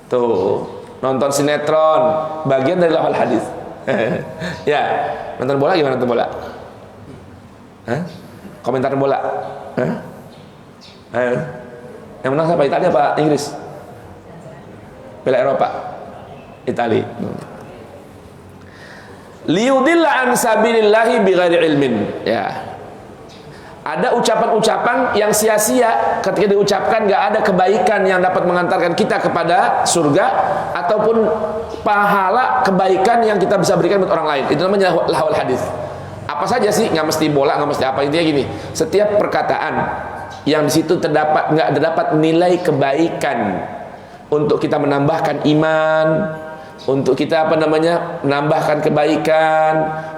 [SPEAKER 1] Tuh, nonton sinetron, bagian dari lahwal hadis. Ya, nonton bola gimana nonton bola? Hah? Komentar bola? Hah? Yang menang siapa? Italia apa Inggris? Piala Eropa. Itali. Liyudilla an sabilillahi bighairi ilmin. Ya. Ada ucapan-ucapan yang sia-sia ketika diucapkan, gak ada kebaikan yang dapat mengantarkan kita kepada surga ataupun pahala kebaikan yang kita bisa berikan buat orang lain. Itu namanya lahwal hadis. Apa saja sih? Nggak mesti bola, nggak mesti apa. Intinya gini, setiap perkataan yang di situ nggak terdapat nilai kebaikan untuk kita menambahkan iman, untuk kita menambahkan kebaikan,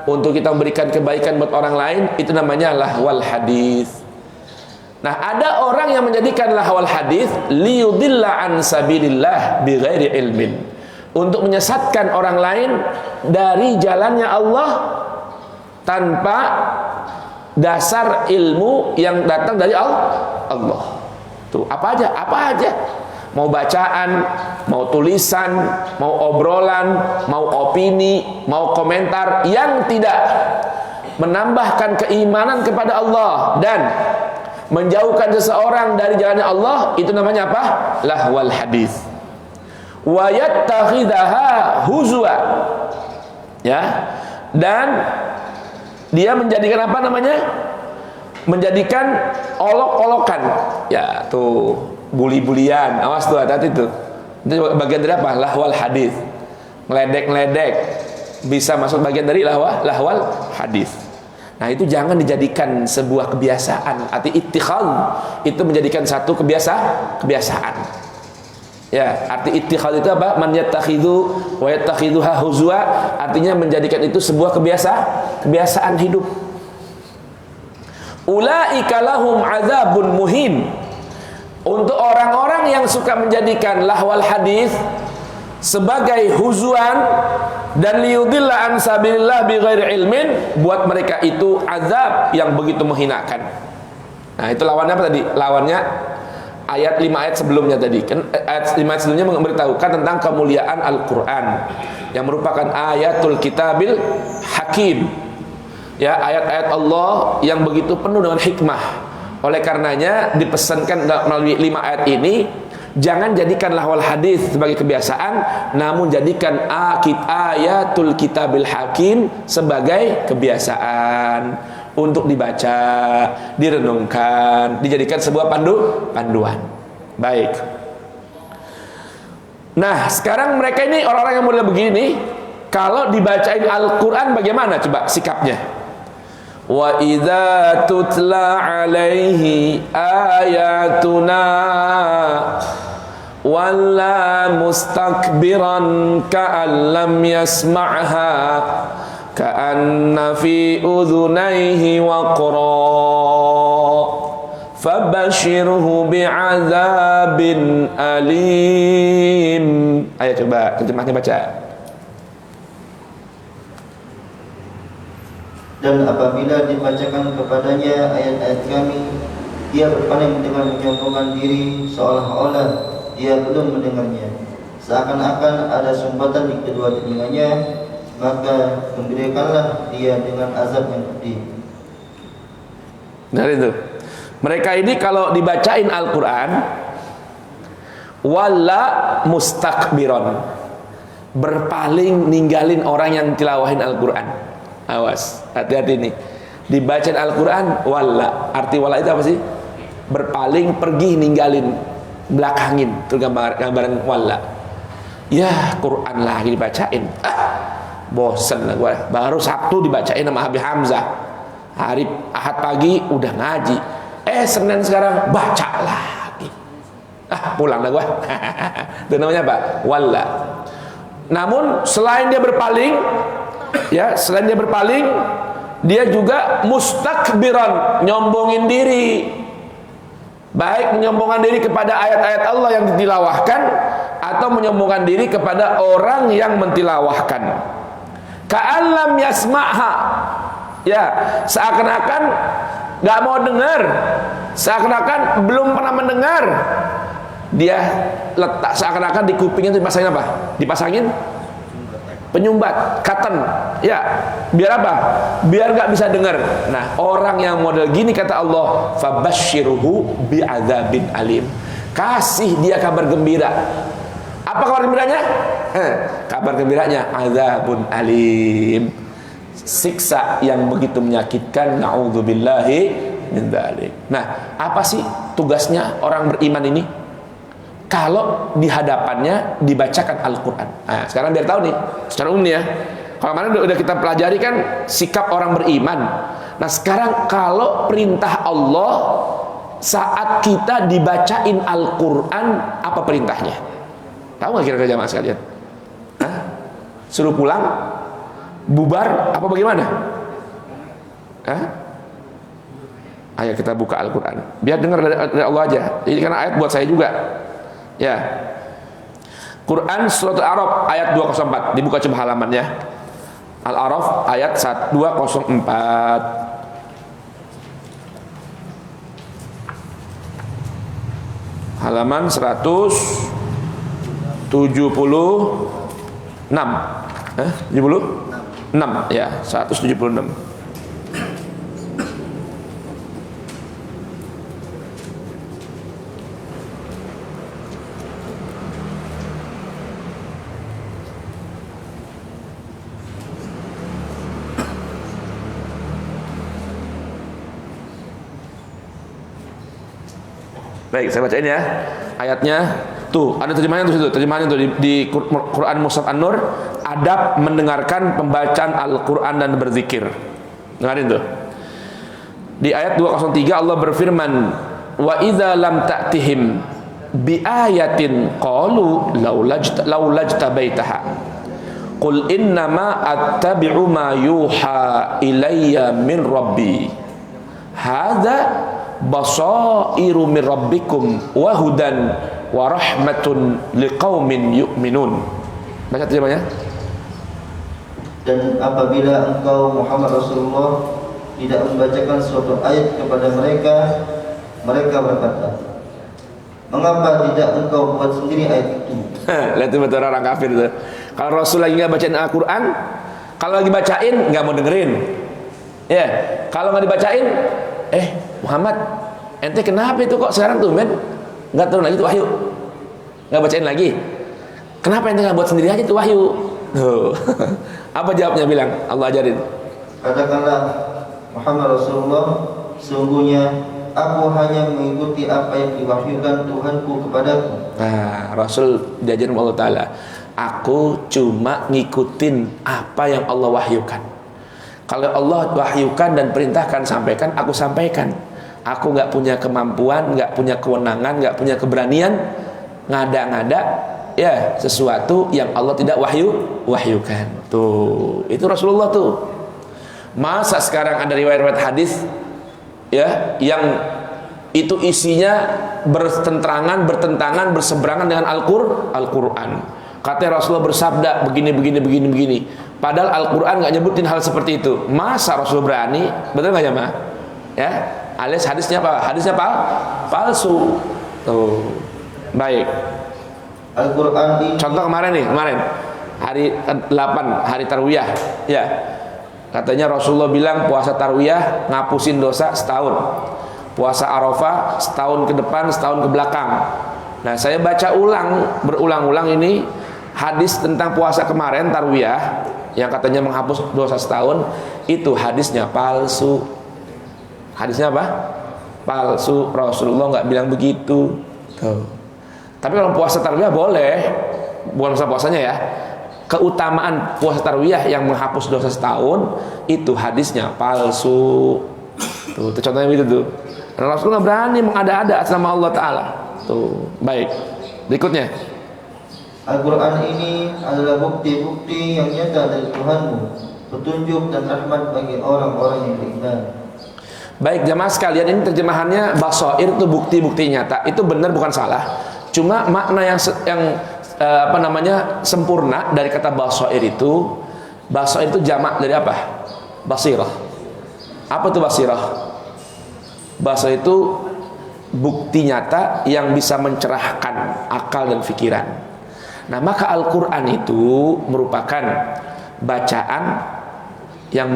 [SPEAKER 1] untuk kita memberikan kebaikan buat orang lain, itu namanya lahwal hadis. Nah, ada orang yang menjadikan lahwal hadis liyudilla an sabilillah bighairi ilmin, untuk menyesatkan orang lain dari jalannya Allah tanpa dasar ilmu yang datang dari Allah. Tuh, apa aja. Mau bacaan, mau tulisan, mau obrolan, mau opini, mau komentar yang tidak menambahkan keimanan kepada Allah dan menjauhkan seseorang dari jalannya Allah, itu namanya apa? Lahwal hadis. Wa yattakhidaha huzwa. Ya. Dan dia menjadikan apa namanya? Menjadikan olok-olokan. Ya, tuh buli-bulian. Awas tuh, hati-hati tuh. Itu bagian dari apa? Lahwal hadis. Ngeledek-ngeledek bisa masuk bagian dari lahwal hadis. Nah, itu jangan dijadikan sebuah kebiasaan. Arti ittikhal itu menjadikan satu kebiasaan. Ya, arti ittikhal itu apa? Man yattakhidhu wa yattakhidhuha huzwa, artinya menjadikan itu sebuah kebiasaan hidup.
[SPEAKER 3] ulaika lahum adzabun muhin. Untuk orang-orang yang suka menjadikan lahwal hadis sebagai huzuan dan liyudilla an sabilillah bighairi ilmin, buat mereka itu azab yang begitu menghinakan. Nah, itu lawannya apa tadi? Lawannya ayat 5 ayat sebelumnya tadi. Kan ayat 5 ayat sebelumnya memberitahukan tentang kemuliaan Al-Qur'an yang merupakan ayatul kitabil hakim. Ya, ayat-ayat Allah yang begitu penuh dengan hikmah. Oleh karenanya dipesankan melalui 5 ayat ini, jangan jadikan lahwal hadis sebagai kebiasaan, namun jadikan ayatul kitabil hakim sebagai kebiasaan untuk dibaca, direnungkan, dijadikan sebuah panduan. Baik. Nah, sekarang mereka ini orang-orang yang model begini, kalau dibacain Al-Qur'an bagaimana coba sikapnya? Wa idza tutla alaihi ayatuna walla mustakbiran ka'an lam yasma'ha ka'anna fi udhunayhi waqra fabashirhu bi'adzabin alim. Ayo coba terjemahnya baca.
[SPEAKER 4] Dan apabila dibacakan kepadanya ayat-ayat kami, dia berpaling dengan menyombongkan diri seolah-olah dia belum mendengarnya, seakan-akan ada sumbatan di kedua telinganya, maka gembirakanlah dia dengan azab yang pedih.
[SPEAKER 3] Nah itu, mereka ini kalau dibacain Al-Quran wala mustakbiron, berpaling ninggalin orang yang tilawahin Al-Quran. Awas, hati-hati nih. Dibacain Al-Quran wala, arti wala itu apa sih? Berpaling, pergi, ninggalin, belakangin. Itu gambaran wala. Ya, Quran lagi dibacain, bosen lah gue. Baru Sabtu dibacain sama Habib Hamzah, hari Ahad pagi udah ngaji, Senin sekarang baca lagi, pulang lah gue. Itu namanya apa? Wala. Namun selain dia berpaling, ya, selain dia berpaling, dia juga mustakbiran, nyombongin diri. Baik menyombongkan diri kepada ayat-ayat Allah yang ditilawahkan, atau menyombongkan diri kepada orang yang mentilawahkan. Ka'allam yasma'ha, ya, seakan-akan gak mau dengar, seakan-akan belum pernah mendengar. Dia letak seakan-akan di kupingnya itu dipasangin apa? Dipasangin penyumbat, cotton, ya, biar apa? Biar gak bisa dengar. Nah, orang yang model gini kata Allah, fabashshirhu bi'adzabin alim. Kasih dia kabar gembira. Apa kabar gembiranya? Kabar gembiranya azabun alim, siksa yang begitu menyakitkan. Na'udzubillahi min dzalik. Nah, apa sih tugasnya orang beriman ini? Kalau di hadapannya dibacakan Al-Quran. Nah, sekarang biar tahu nih, secara umum ya. Kalau kemarin udah kita pelajari kan sikap orang beriman. Nah, sekarang kalau perintah Allah saat kita dibacain Al-Quran, apa perintahnya? Tahu nggak kira-kira jamaah sekalian? Suruh pulang, bubar, apa bagaimana? Ayo kita buka Al-Quran, biar dengar dari Allah aja. Jadi karena ayat buat saya juga. Ya, Quran surat Al-A'raf ayat 204, dibuka coba halamannya. Al-A'raf ayat 204. Halaman 176. 76 ya, 176. Baik, saya bacain ya ayatnya. Tuh, ada terjemahannya tuh, terjemahannya tuh di Quran Mushaf An-Nur, adab mendengarkan pembacaan Al-Quran dan berzikir. Dengarin tuh. Di ayat 203 Allah berfirman, wa idza lam ta'tihim bi ayatin qalu laulajtabaitaha qul innama attabi'u ma yuha ilayya min rabbi hadza basairu mir rabbikum wa hudan wa rahmatun liqaumin yu'minun. Baca terjemahnya.
[SPEAKER 4] Dan apabila engkau Muhammad Rasulullah tidak membacakan suatu ayat kepada mereka, mereka berkata, mengapa tidak engkau buat sendiri ayat itu?
[SPEAKER 3] Lihat itu betul orang kafir itu. Kalau Rasul lagi nggak bacain Al-Quran, kalau lagi bacain nggak mau dengerin. Ya, kalau nggak dibacain, Muhammad, ente kenapa itu kok sekarang tuh men nggak turun lagi tuh wahyu, nggak bacain lagi? Kenapa ente nggak buat sendiri aja tuh wahyu? Tuh. Apa jawabnya bilang? Allah ajarin.
[SPEAKER 4] Katakanlah Muhammad Rasulullah, sungguhnya aku hanya mengikuti apa yang diwahyukan Tuhanku kepadaku.
[SPEAKER 3] Nah, Rasul diajarin Allah Ta'ala, aku cuma ngikutin apa yang Allah wahyukan. Kalau Allah wahyukan dan perintahkan sampaikan, aku sampaikan. Aku gak punya kemampuan, gak punya kewenangan, gak punya keberanian ngada-ngada ya sesuatu yang Allah tidak wahyukan. Tuh, itu Rasulullah tuh. Masa sekarang ada riwayat-riwayat hadis ya yang itu isinya bertentangan, berseberangan dengan Al-Quran. Katanya Rasulullah bersabda begini. Padahal Al-Quran nggak nyebutin hal seperti itu. Masa Rasul berani? Betul nggak jemaah? Ya, alias hadisnya apa? Hadisnya palsu. Tuh, baik.
[SPEAKER 4] Al-Quran ini.
[SPEAKER 3] Contoh kemarin hari 8 hari Tarwiyah. Ya, katanya Rasulullah bilang puasa Tarwiyah ngapusin dosa setahun. Puasa Arafah setahun ke depan, setahun ke belakang. Nah, saya baca berulang-ulang ini hadis tentang puasa kemarin Tarwiyah yang katanya menghapus dosa setahun, itu hadisnya palsu. Hadisnya apa? Palsu. Rasulullah nggak bilang begitu. Tuh. Tapi kalau puasa Tarwiyah boleh, bukan masalah puasanya ya. Keutamaan puasa Tarwiyah yang menghapus dosa setahun itu hadisnya palsu. Tuh, itu contohnya gitu tuh. Karena Rasulullah berani mengada-ada sama Allah Ta'ala. Tuh, baik. Berikutnya.
[SPEAKER 4] Al-Quran ini adalah bukti-bukti yang nyata dari Tuhanmu, petunjuk dan rahmat bagi orang-orang yang beriman.
[SPEAKER 3] Baik jamaah sekalian, ini terjemahannya basair itu bukti-bukti nyata. Itu benar bukan salah. Cuma makna yang sempurna dari kata basair itu jamak dari apa? Basirah. Apa itu basirah? Basirah itu bukti nyata yang bisa mencerahkan akal dan pikiran. Nah, maka Al-Quran itu merupakan bacaan yang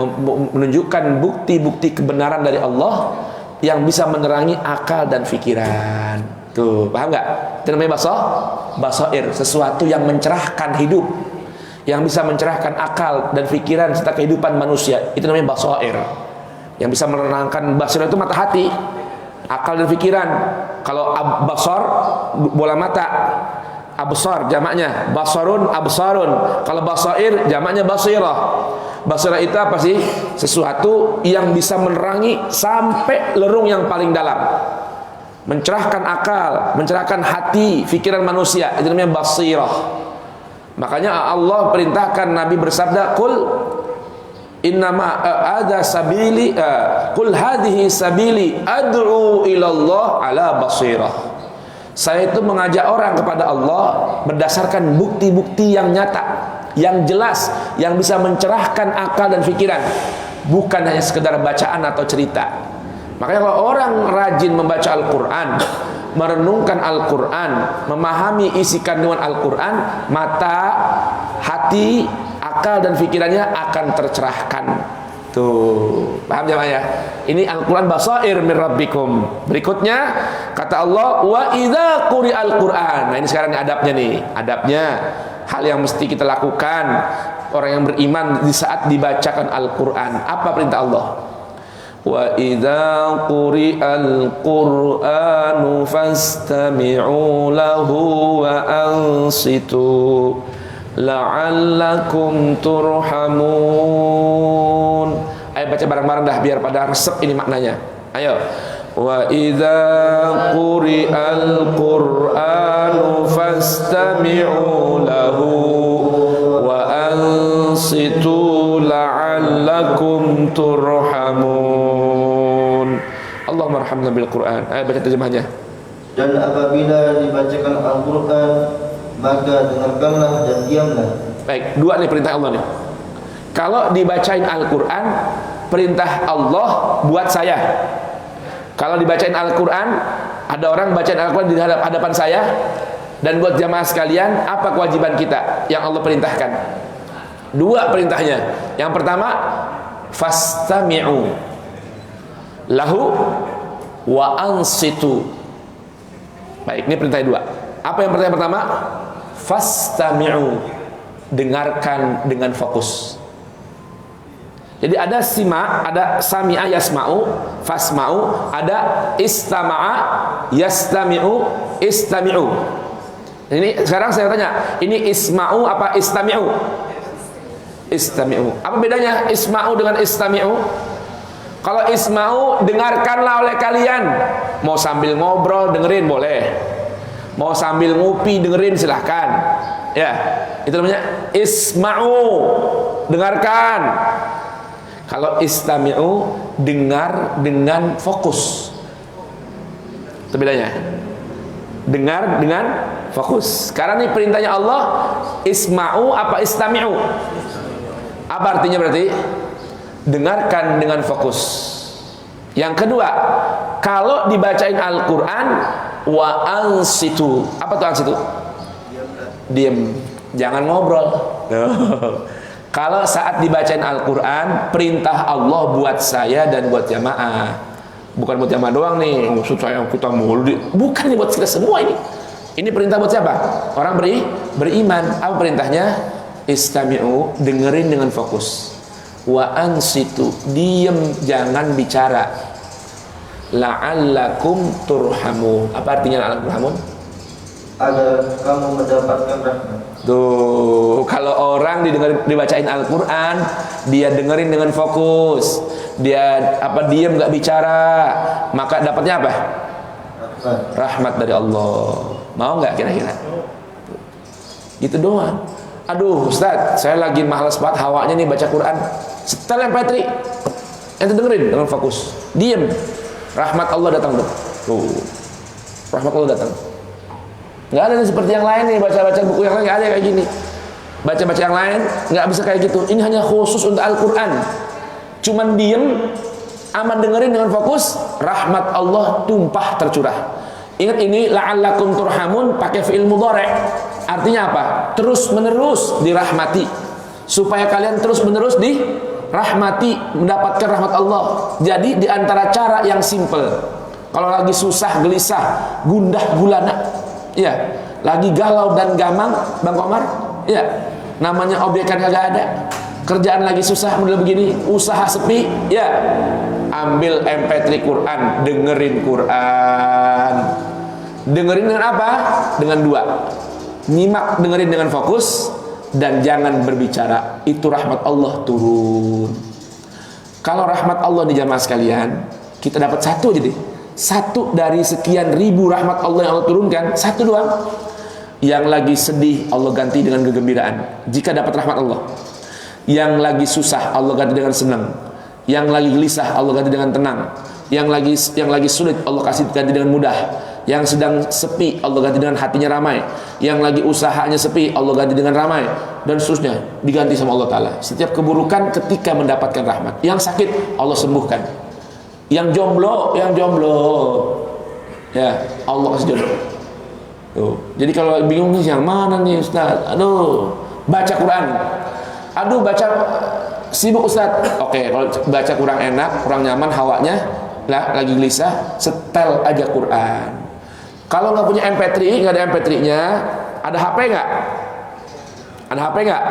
[SPEAKER 3] menunjukkan bukti-bukti kebenaran dari Allah yang bisa menerangi akal dan pikiran. Tuh, paham nggak? Itu namanya basair, sesuatu yang mencerahkan hidup, yang bisa mencerahkan akal dan pikiran serta kehidupan manusia. Itu namanya basair. Yang bisa menerangkan basirah itu mata hati, akal dan pikiran. Kalau basar bola mata, absar jamaknya, basarun absarun. Kalau basair jamaknya basirah. Basirah itu apa sih? Sesuatu yang bisa menerangi sampai lerung yang paling dalam, mencerahkan akal, mencerahkan hati, pikiran manusia. Itu namanya basirah. Makanya Allah perintahkan Nabi bersabda, "Qul innama ada sabili qul hadhihi sabili ad'u ila Allah ala basirah." Saya itu mengajak orang kepada Allah berdasarkan bukti-bukti yang nyata, yang jelas, yang bisa mencerahkan akal dan pikiran, bukan hanya sekedar bacaan atau cerita. Makanya kalau orang rajin membaca Al-Quran, merenungkan Al-Quran, memahami isi kandungan Al-Quran, mata, hati, akal dan pikirannya akan tercerahkan. Tuh, paham jemaah ya? Ini Al-Quran basair min rabbikum. Berikutnya kata Allah, wa idza quri'al Quran. Nah, ini sekarang adabnya nih. Adabnya hal yang mesti kita lakukan orang yang beriman di saat dibacakan Al-Quran. Apa perintah Allah? Wa idza quri'al Qur'anu fastami'u lahu wa ansitu la'allakum turhamun. Ayo baca bareng-bareng dah biar pada resep ini maknanya. Ayo. Wa idza quri'al Qur'anu fastami'u lahu wa ansitu la'allakum turhamun. warhamna bil Qur'an. Ayo baca terjemahnya.
[SPEAKER 4] Dan apabila dibacakan Al-Quran, maka dengarkanlah dan diamlah.
[SPEAKER 3] Baik, dua nih perintah Allah nih. Kalau dibacain Al-Quran, perintah Allah buat saya. Kalau dibacain Al-Quran, ada orang bacain Al-Quran di hadapan saya, dan buat jamaah sekalian, apa kewajiban kita yang Allah perintahkan? Dua perintahnya. Yang pertama, fastami'u lahu wa ansitu. Baik, ini perintah dua. Apa yang perintah pertama? Fastami'u, dengarkan dengan fokus. Jadi ada sima, ada sami'a yasma'u, fasma'u, ada istama'a yastami'u, istami'u. Ini sekarang saya tanya, ini isma'u apa istami'u? Istami'u. Apa bedanya isma'u dengan istami'u? Kalau isma'u, dengarkanlah oleh kalian. Mau sambil ngobrol dengerin boleh, mau sambil ngopi dengerin silahkan. Ya, itu namanya isma'u, dengarkan. Kalau istami'u, dengar dengan fokus. Itu bedanya. Dengar dengan fokus. Sekarang nih perintahnya Allah, isma'u apa istami'u? Apa artinya berarti? Dengarkan dengan fokus. Yang kedua, kalau dibacain Al-Quran, wa ansitu. Apa tuh ansitu? Diam. Jangan ngobrol. Kalau saat dibacain Al-Quran, perintah Allah buat saya dan buat jamaah. Bukan buat jamaah doang nih, maksud saya kita mulu. Bukan nih buat kita semua ini. Ini perintah buat siapa? Orang beriman. Apa perintahnya? Istami'u, dengerin dengan fokus. Wa ansitu, diem, jangan bicara. La'allakum turhamun. Apa artinya la'allakum turhamun?
[SPEAKER 4] Agar kamu mendapatkan rahmat.
[SPEAKER 3] Tuh, kalau orang dibacain Al-Quran, dia dengerin dengan fokus, dia diem nggak bicara, maka dapatnya apa? Rahmat dari Allah. Mau nggak kira-kira? Itu doang. Aduh Ustaz, saya lagi malas banget hawanya nih baca Quran. Setel MP3, ente dengerin dengan fokus, diem, rahmat Allah datang tuh. Rahmat Allah datang. Nggak ada nih seperti yang lain nih, baca-baca buku yang lain nggak ada kayak gini. Baca-baca yang lain nggak bisa kayak gitu. Ini hanya khusus untuk Al-Quran. Cuman diem, aman dengerin dengan fokus, rahmat Allah tumpah tercurah. Ingat ini la'allakum turhamun pakai fi'il mudhari'. Artinya apa? Terus menerus dirahmati. Supaya kalian terus menerus dirahmati, mendapatkan rahmat Allah. Jadi di antara cara yang simple, kalau lagi susah, gelisah, gundah gulana, ya, lagi galau dan gamang, Bang Komar, ya, namanya obyekan kagak ada, kerjaan lagi susah, model begini, usaha sepi, ya, ambil MP3 Quran, dengerin Quran. Dengerin dengan apa? Dengan dua, nyimak, dengerin dengan fokus, dan jangan berbicara. Itu rahmat Allah turun. Kalau rahmat Allah di jamaah sekalian, kita dapat satu aja deh. Satu dari sekian ribu rahmat Allah yang Allah turunkan, satu doang. Yang lagi sedih, Allah ganti dengan kegembiraan jika dapat rahmat Allah. Yang lagi susah, Allah ganti dengan senang. Yang lagi gelisah, Allah ganti dengan tenang. Yang lagi sulit, Allah kasih ganti dengan mudah. Yang sedang sepi, Allah ganti dengan hatinya ramai. Yang lagi usahanya sepi, Allah ganti dengan ramai. Dan seterusnya, diganti sama Allah Ta'ala. Setiap keburukan ketika mendapatkan rahmat. Yang sakit, Allah sembuhkan. Yang jomblo, ya, Allah kasih jodoh. Tuh. Jadi kalau bingung nih yang mana nih Ustaz? Aduh, baca Quran. Aduh, baca sibuk Ustaz. Oke, kalau baca kurang enak, kurang nyaman hawanya, lah lagi gelisah, setel aja Quran. Kalau nggak punya MP3, nggak ada MP3-nya, ada HP nggak? Ada HP nggak?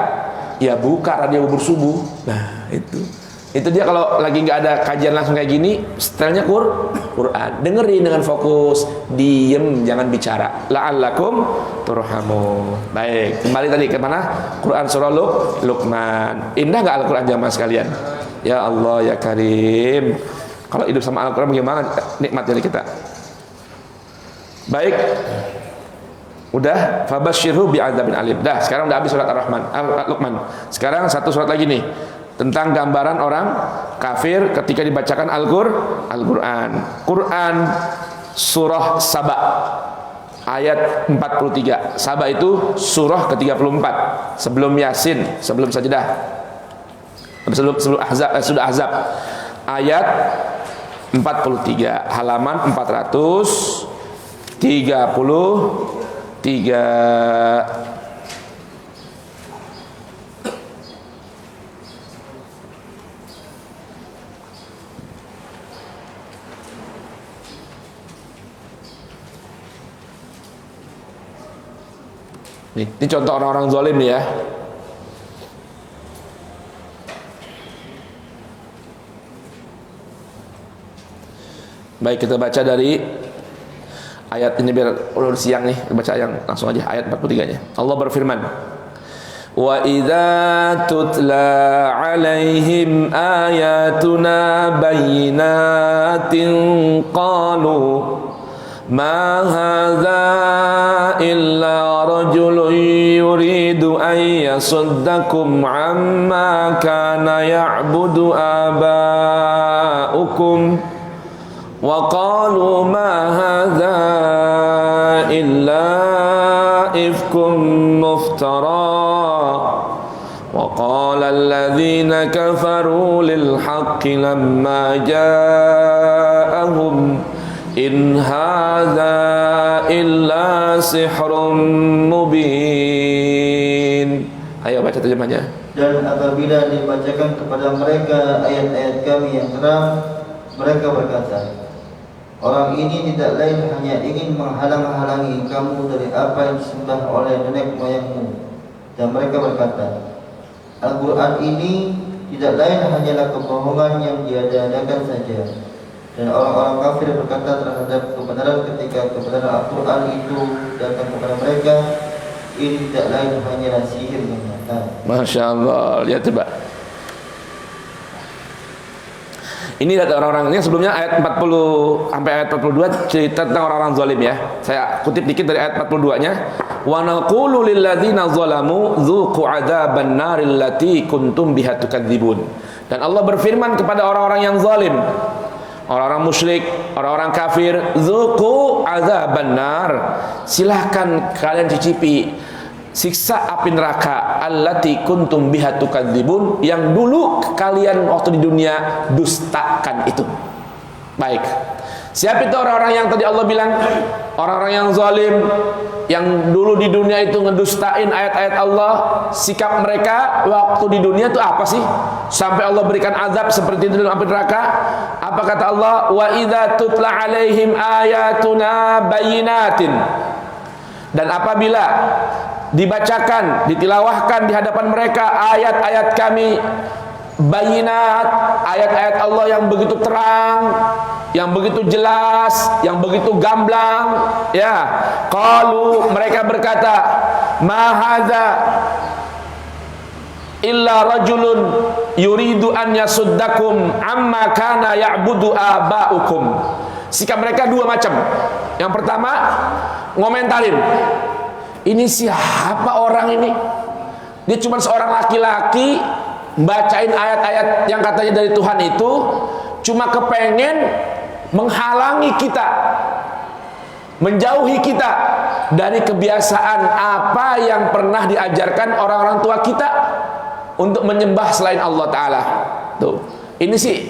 [SPEAKER 3] Ya buka radio bersubuh. Nah itu dia kalau lagi nggak ada kajian langsung kayak gini, setelnya Quran, dengerin dengan fokus, diem, jangan bicara. La'allakum turhamun. Baik, kembali tadi ke mana? Quran surah Luqman. Indah nggak Al-Quran jamaah sekalian? Ya Allah ya Karim. Kalau hidup sama Al-Quran bagaimana nikmatnya kita? Baik, udah, fabasyirhu bi'adzabin alim. Dah, sekarang udah habis surat Ar-Rahman, Luqman. Sekarang satu surat lagi nih, tentang gambaran orang
[SPEAKER 1] kafir ketika dibacakan Al-Qur'an. Quran surah Saba ayat 43. Saba itu surah ke-34 sebelum Yasin, sebelum Sajdah. Sebelum Ahzab, sudah Ahzab. Ayat 43, halaman 433. Ini contoh orang-orang zalim nih ya. Baik, kita baca dari ayat ini biar udah siang nih, baca yang langsung aja ayat 43-nya. Allah berfirman, "Wa idza tutla 'alaihim ayatuna bayyinatin qalu ma hadza illa rajulun yuridu an yasuddakum amma kana ya'budu aba'ukum wa qalu ma hadza illa ifkum muftara wa qala alladhina kafaru lil haqqi lamma ja'ahum in hadza illa sihrun mubin." Ayo baca terjemahnya.
[SPEAKER 4] Dan apabila dibacakan kepada mereka ayat-ayat kami yang terang, mereka berkata, orang ini tidak lain hanya ingin menghalang-halangi kamu dari apa yang disembah oleh nenek moyangmu. Dan mereka berkata, Al-Quran ini tidak lain hanyalah kebohongan yang diada-adakan saja. Dan orang-orang kafir berkata terhadap kebenaran ketika kebenaran Al-Quran itu datang kepada mereka, ini tidak lain hanyalah sihir yang nyata.
[SPEAKER 1] Masya Allah, lihat coba. Ini data orang-orang ini sebelumnya ayat 40 sampai ayat 42 cerita tentang orang-orang zalim ya. Saya kutip dikit dari ayat 42-nya. Wa naqulu lil ladzina zalamu dzuqu adzaban naril lati kuntum biha tukadzibun. Dan Allah berfirman kepada orang-orang yang zalim, orang-orang musyrik, orang-orang kafir, dzuqu adzaban nar. Silahkan kalian cicipi siksa api neraka allati kuntum biha tukadzibun, yang dulu kalian waktu di dunia dustakan itu. Baik. Siapa itu orang-orang yang tadi Allah bilang orang-orang yang zalim, yang dulu di dunia itu ngedustain ayat-ayat Allah? Sikap mereka waktu di dunia itu apa sih? Sampai Allah berikan azab seperti itu dalam api neraka. Apa kata Allah? Wa idza tutla alaihim ayatuna bayyinatin. Dan apabila dibacakan, ditilawahkan di hadapan mereka ayat-ayat kami bayinat, ayat-ayat Allah yang begitu terang, yang begitu jelas, yang begitu gamblang, ya. Qalu, mereka berkata, ma hadza illa rajulun yuridu an yasuddakum amma kana ya'budu aba'ukum. Sikap mereka dua macam. Yang pertama, ngomentarin, ini siapa orang ini? Dia cuma seorang laki-laki, bacain ayat-ayat yang katanya dari Tuhan itu, cuma kepengen menghalangi kita, menjauhi kita dari kebiasaan apa yang pernah diajarkan orang-orang tua kita untuk menyembah selain Allah Ta'ala. Tuh, ini sih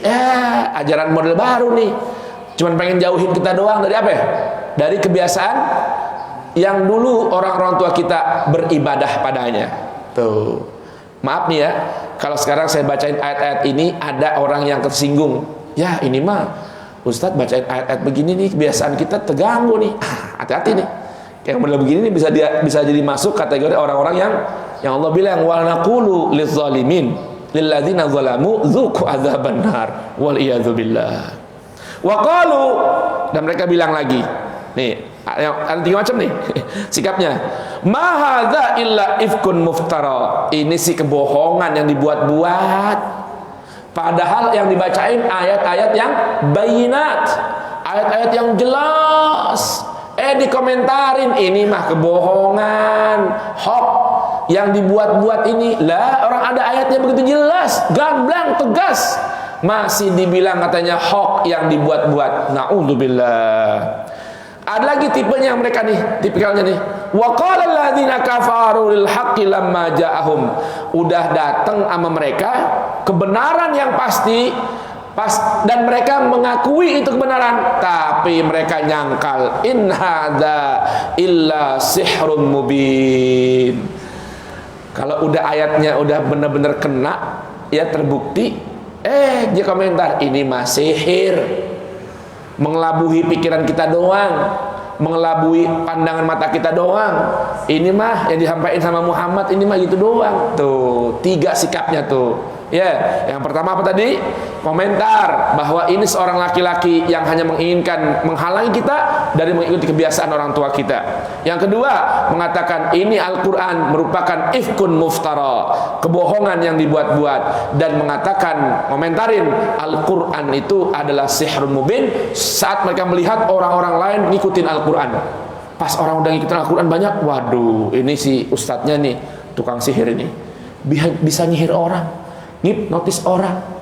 [SPEAKER 1] ajaran model baru nih, cuman pengen jauhin kita doang dari apa ya? Dari kebiasaan yang dulu orang-orang tua kita beribadah padanya. Tuh, maaf nih ya, kalau sekarang saya bacain ayat-ayat ini ada orang yang tersinggung. Ya ini mah Ustadz bacain ayat-ayat begini nih, kebiasaan kita terganggu nih. Hati-hati nih. Yang model begini nih bisa jadi masuk kategori orang-orang yang Allah bilang wa naqulu lizzalimin lilladzina zalamu dzuqu adzaban nar wal iyadzu billah. Wa qalu, dan mereka bilang lagi. Nih, ada tiga macam nih sikapnya. Ma hadza illa ifkun muftara. Ini sih kebohongan yang dibuat-buat. Padahal yang dibacain ayat-ayat yang bayinat, ayat-ayat yang jelas. Dikomentarin ini mah kebohongan, hoax yang dibuat-buat ini. Lah, orang ada ayatnya begitu jelas, gamblang, tegas.
[SPEAKER 3] masih dibilang katanya hoax yang dibuat-buat. Na'udzubillah. Ada lagi tipenya mereka nih, tipikalnya nih. Wa qala alladziina kafaru lil haqqi lamma ja'ahum. Udah datang sama mereka kebenaran yang pasti, dan mereka mengakui itu kebenaran, tapi mereka nyangkal, in hadza illa sihrun mubin. Kalau udah ayatnya udah benar-benar kena, ya terbukti, dia komentar, ini mah sihir, mengelabui pikiran kita doang, mengelabui pandangan mata kita doang. Ini mah yang disampaikan sama Muhammad, ini mah gitu doang. Tuh, 3 sikapnya tuh. Ya, yang pertama apa tadi? Komentar bahwa ini seorang laki-laki yang hanya menginginkan menghalangi kita dari mengikuti kebiasaan orang tua kita. Yang kedua, mengatakan ini Al-Quran merupakan ifkun muftara, kebohongan yang dibuat-buat, dan mengatakan, komentarin Al-Quran itu adalah sihrun mubin saat mereka melihat orang-orang lain ngikutin Al-Quran. Pas orang udah ngikutin Al-Quran banyak, waduh, ini si ustadznya nih, tukang sihir ini bisa nyihir orang, ngipnotis orang.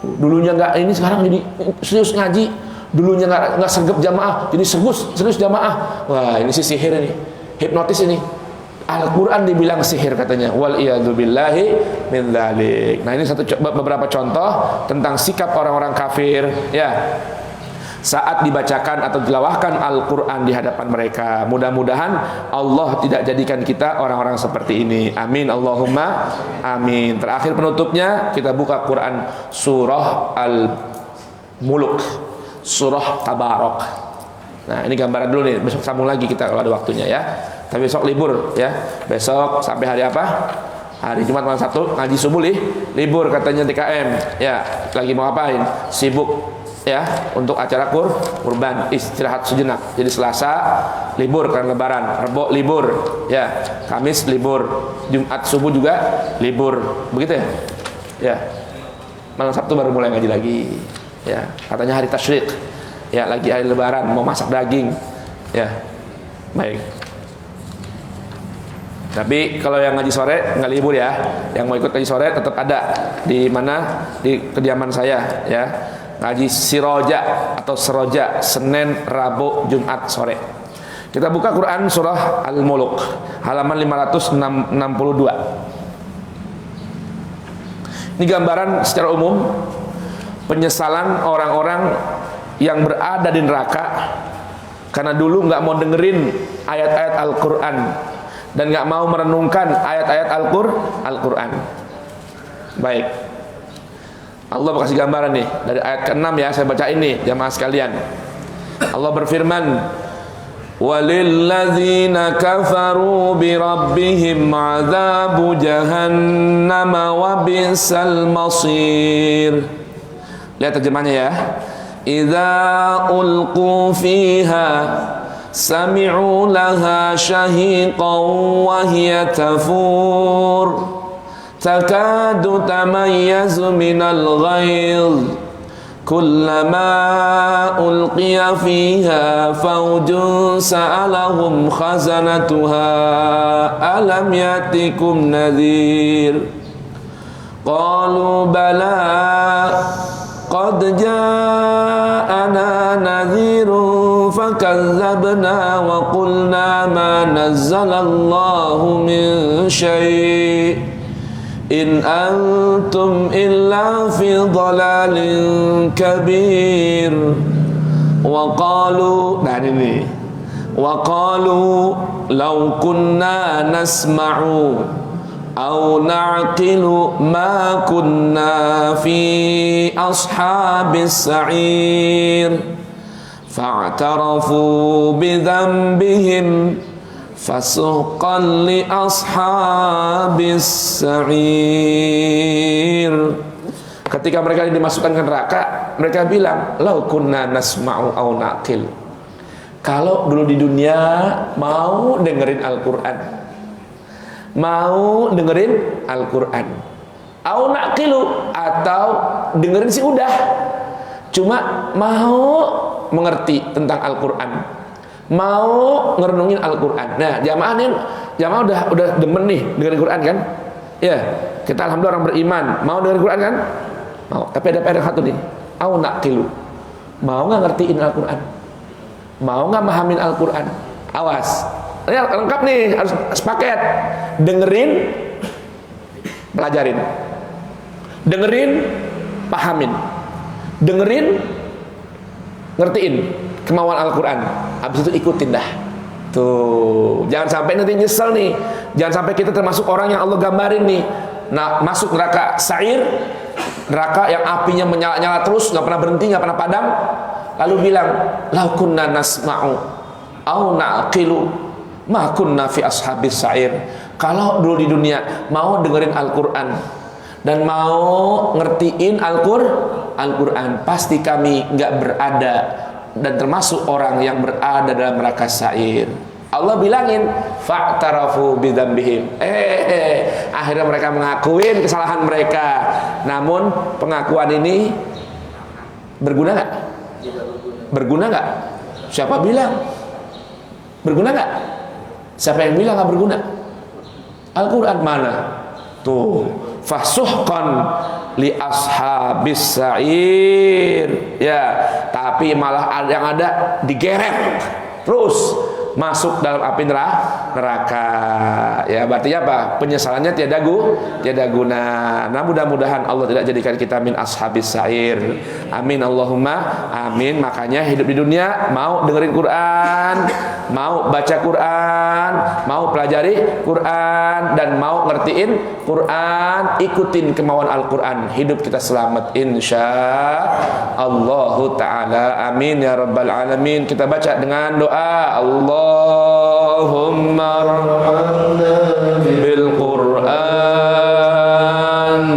[SPEAKER 3] Dulunya nggak ini, sekarang jadi serius ngaji. Dulunya nggak sergap jamaah, jadi serius jamaah. Wah, ini sih sihir ini, hipnotis ini. Al-Quran dibilang sihir katanya. Wal iyadu billahi min dzalik. Nah, ini beberapa contoh tentang sikap orang-orang kafir, ya, saat dibacakan atau dilawahkan Al-Quran di hadapan mereka. Mudah-mudahan Allah tidak jadikan kita orang-orang seperti ini. Amin, Allahumma amin. Terakhir penutupnya, kita buka Quran surah Al-Muluk, surah Tabarok. Nah, ini gambaran dulu nih, besok sambung lagi kita kalau ada waktunya ya. Tapi besok libur ya. Besok sampai hari apa? Hari Jumat malam Sabtu ngaji subuh libur katanya TKM. Ya, lagi mau ngapain? Sibuk ya untuk acara kurban, istirahat sejenak. Jadi Selasa libur karena lebaran, Rebo libur ya, Kamis libur, Jumat subuh juga libur, begitu ya. Ya, malam Sabtu baru mulai ngaji lagi ya, katanya hari tasyrik ya, lagi hari lebaran mau masak daging ya. Baik, tapi kalau yang ngaji sore nggak libur ya, yang mau ikut ngaji sore tetap ada di mana, di kediaman saya ya. Ngaji Siroja atau Seroja, Senin, Rabu, Jumat sore. Kita buka Quran surah Al-Muluk, halaman 562. Ini gambaran secara umum penyesalan orang-orang yang berada di neraka karena dulu nggak mau dengerin ayat-ayat Al-Quran dan nggak mau merenungkan ayat-ayat Al-Quran. Baik, Allah kasih gambaran nih dari ayat ke-6 ya, saya baca ini jamaah sekalian. Allah berfirman, walilladzina kafaru birabbihim adzabu jahannam wa bisal masir. Lihat terjemahnya ya. Idza ulqu fiha sami'u laha syahiqan wa hiya tafur takadu tamayyazu minal ghayz kullama ulqiya fiha fawjun sa'alahum khazanatuha alam yatikum nadhir qalu bala qad ja'ana nadhirun fakazzabna wa qulna ma nazzalallahu min syai' in antum illa fi dhalalin kabir wa qalu, nah ini wa qalu law kunna nasma'u aw na'qilu ma kunna fi ashabis sa'ir fa'tarafu bidhanbihim fasuqan li ashabis sa'ir. Ketika mereka dimasukkan ke neraka, mereka bilang, lau kunna nasma'u au naqil. Kalau dulu di dunia mau dengerin Al-Quran, mau dengerin Al-Quran, au naqilu, atau dengerin sih udah, cuma mau mengerti tentang Al-Quran, mau ngerenungin Al-Quran. Nah, jamaah udah demen nih dengerin Quran kan? Ya, kita alhamdulillah orang beriman, mau dengerin Quran kan? Mau. Tapi ada PR satu nih. Au naqilu. Mau nggak ngertiin Al-Quran? Mau nggak mahamin Al-Quran? Awas. Ini lengkap nih, harus sepaket. Dengerin, pelajarin. Dengerin, pahamin. Dengerin, ngertiin kemauan Al-Quran. Habis itu ikutin dah. Tuh, jangan sampai nanti nyesel nih. Jangan sampai kita termasuk orang yang Allah gambarin nih. Nah, masuk neraka sa'ir, neraka yang apinya menyala-nyala terus, nggak pernah berhenti, nggak pernah padam. Lalu bilang, lau kunna nasma'u au na'qilu ma kunna fi ashabis sa'ir. Kalau dulu di dunia mau dengerin Al-Quran dan mau ngertiin Al-Quran, pasti kami nggak berada dan termasuk orang yang berada dalam neraka sa'ir. Allah bilangin fa'tarafu bidzambihim. Akhirnya mereka mengakuin kesalahan mereka. Namun pengakuan ini berguna nggak? Berguna nggak? Siapa bilang? Berguna nggak? Siapa yang bilang nggak berguna? Al-Quran mana? Tuh, fasuhqan li ashabis sa'ir. Ya, tapi malah yang ada digeret terus masuk dalam api neraka. Ya, berarti apa? Penyesalannya tiada guna. Nah, mudah-mudahan Allah tidak jadikan kita min ashabis sa'ir. Amin Allahumma amin. Makanya hidup di dunia mau dengerin Quran, mau baca Quran, mau pelajari Quran, dan mau ngertiin Quran, ikutin kemauan Al-Quran. Hidup kita selamat insyaallah ta'ala. Amin ya rabbal alamin. Kita baca dengan doa, Allahumma arhamna bil Quran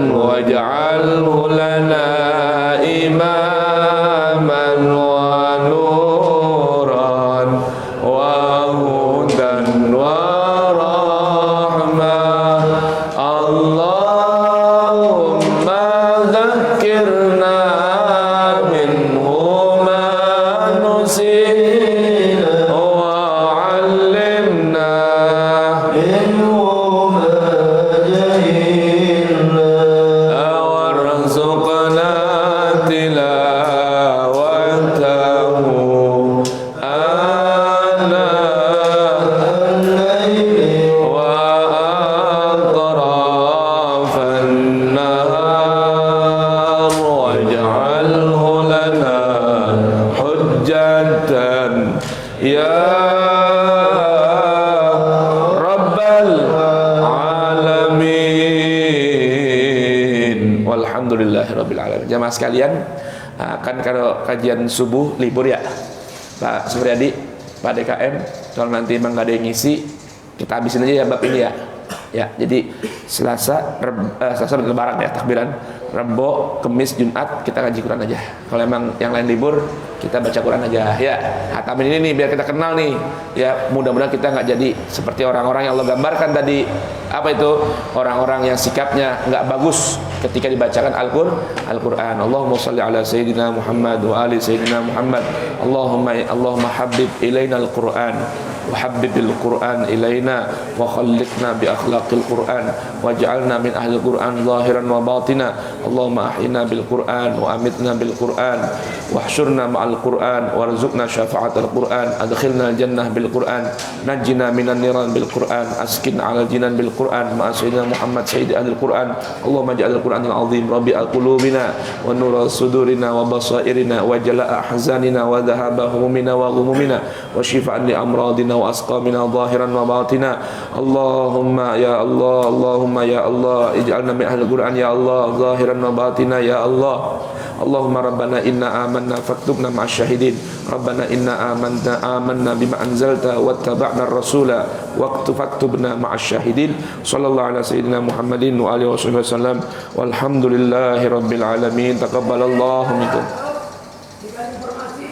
[SPEAKER 3] waj'alhu lana imaman wa nuran wa hudan wa rahmah. Allahumma dzakkirna minhu ma nusina wa 'allimna minhu ma jahilna warzuqna tilawatahu ana al-layli wa atrafan nahar waj'alhu lana hujjatan ya rabbal alamin. Walhamdulillahirabbil alamin. Jamaah sekalian, kan kalau kajian subuh libur ya, Pak Supriyadi, Pak DKM, kalau nanti emang nggak ada yang ngisi, kita habisin aja ya bab ini ya. Ya, jadi Selasa Lebaran ya, takbiran. Rebo, Kemis, Jumat kita ngaji Quran aja. Kalau emang yang lain libur, kita baca Quran aja. Ya, hatamin ini nih biar kita kenal nih. Ya, mudah-mudahan kita nggak jadi seperti orang-orang yang Allah gambarkan tadi. Apa itu? Orang-orang yang sikapnya nggak bagus ketika dibacakan Al-Quran. Allahumma shalli ala Sayyidina Muhammad wa ali Sayyidina Muhammad. Allahumma habib ilaina Al-Quran wa habbibil Quran ilaina wa khalliqna bi akhlaqil Quran waj'alna min ahli Quran zahiran wa batina. Allahumma ahyina bil Quran wa amitna bil Quran wahsyurna ma'al Quran warzuqna syafa'atal Quran adkhilna jannah bil Quran najjina minan niran bil Quran askin 'alal jinan bil Quran ma'a sayyidina Muhammad sayyidi ahli Quran. Allahumma ja'al Quranil azim rabi'al qulubina wa nura sudurina wa basairina wa jala'a ahzanina wa dhahaba humumina wa ghumumina wa shifa'an li amradina wa asqamina zahiran wa batina. Allahumma ya Allah, Allahumma ya Allah, ij'alna min ahli Quran ya Allah, zahiran wa batina ya Allah. Allahumma rabbana inna amanna faktubna ma'asy syahidin. Rabbana inna amanna bima anzalta wattaba'na ar-rasula faktubna ma'asy syahidin. Sallallahu ala sayyidina Muhammadin wa alihi wasallam. Walhamdulillahi rabbil alamin. Taqabbalallahu minkum.
[SPEAKER 5] Informasi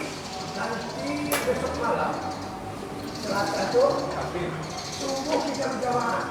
[SPEAKER 5] nanti besok malam Selasa itu subuh kita berjamaah.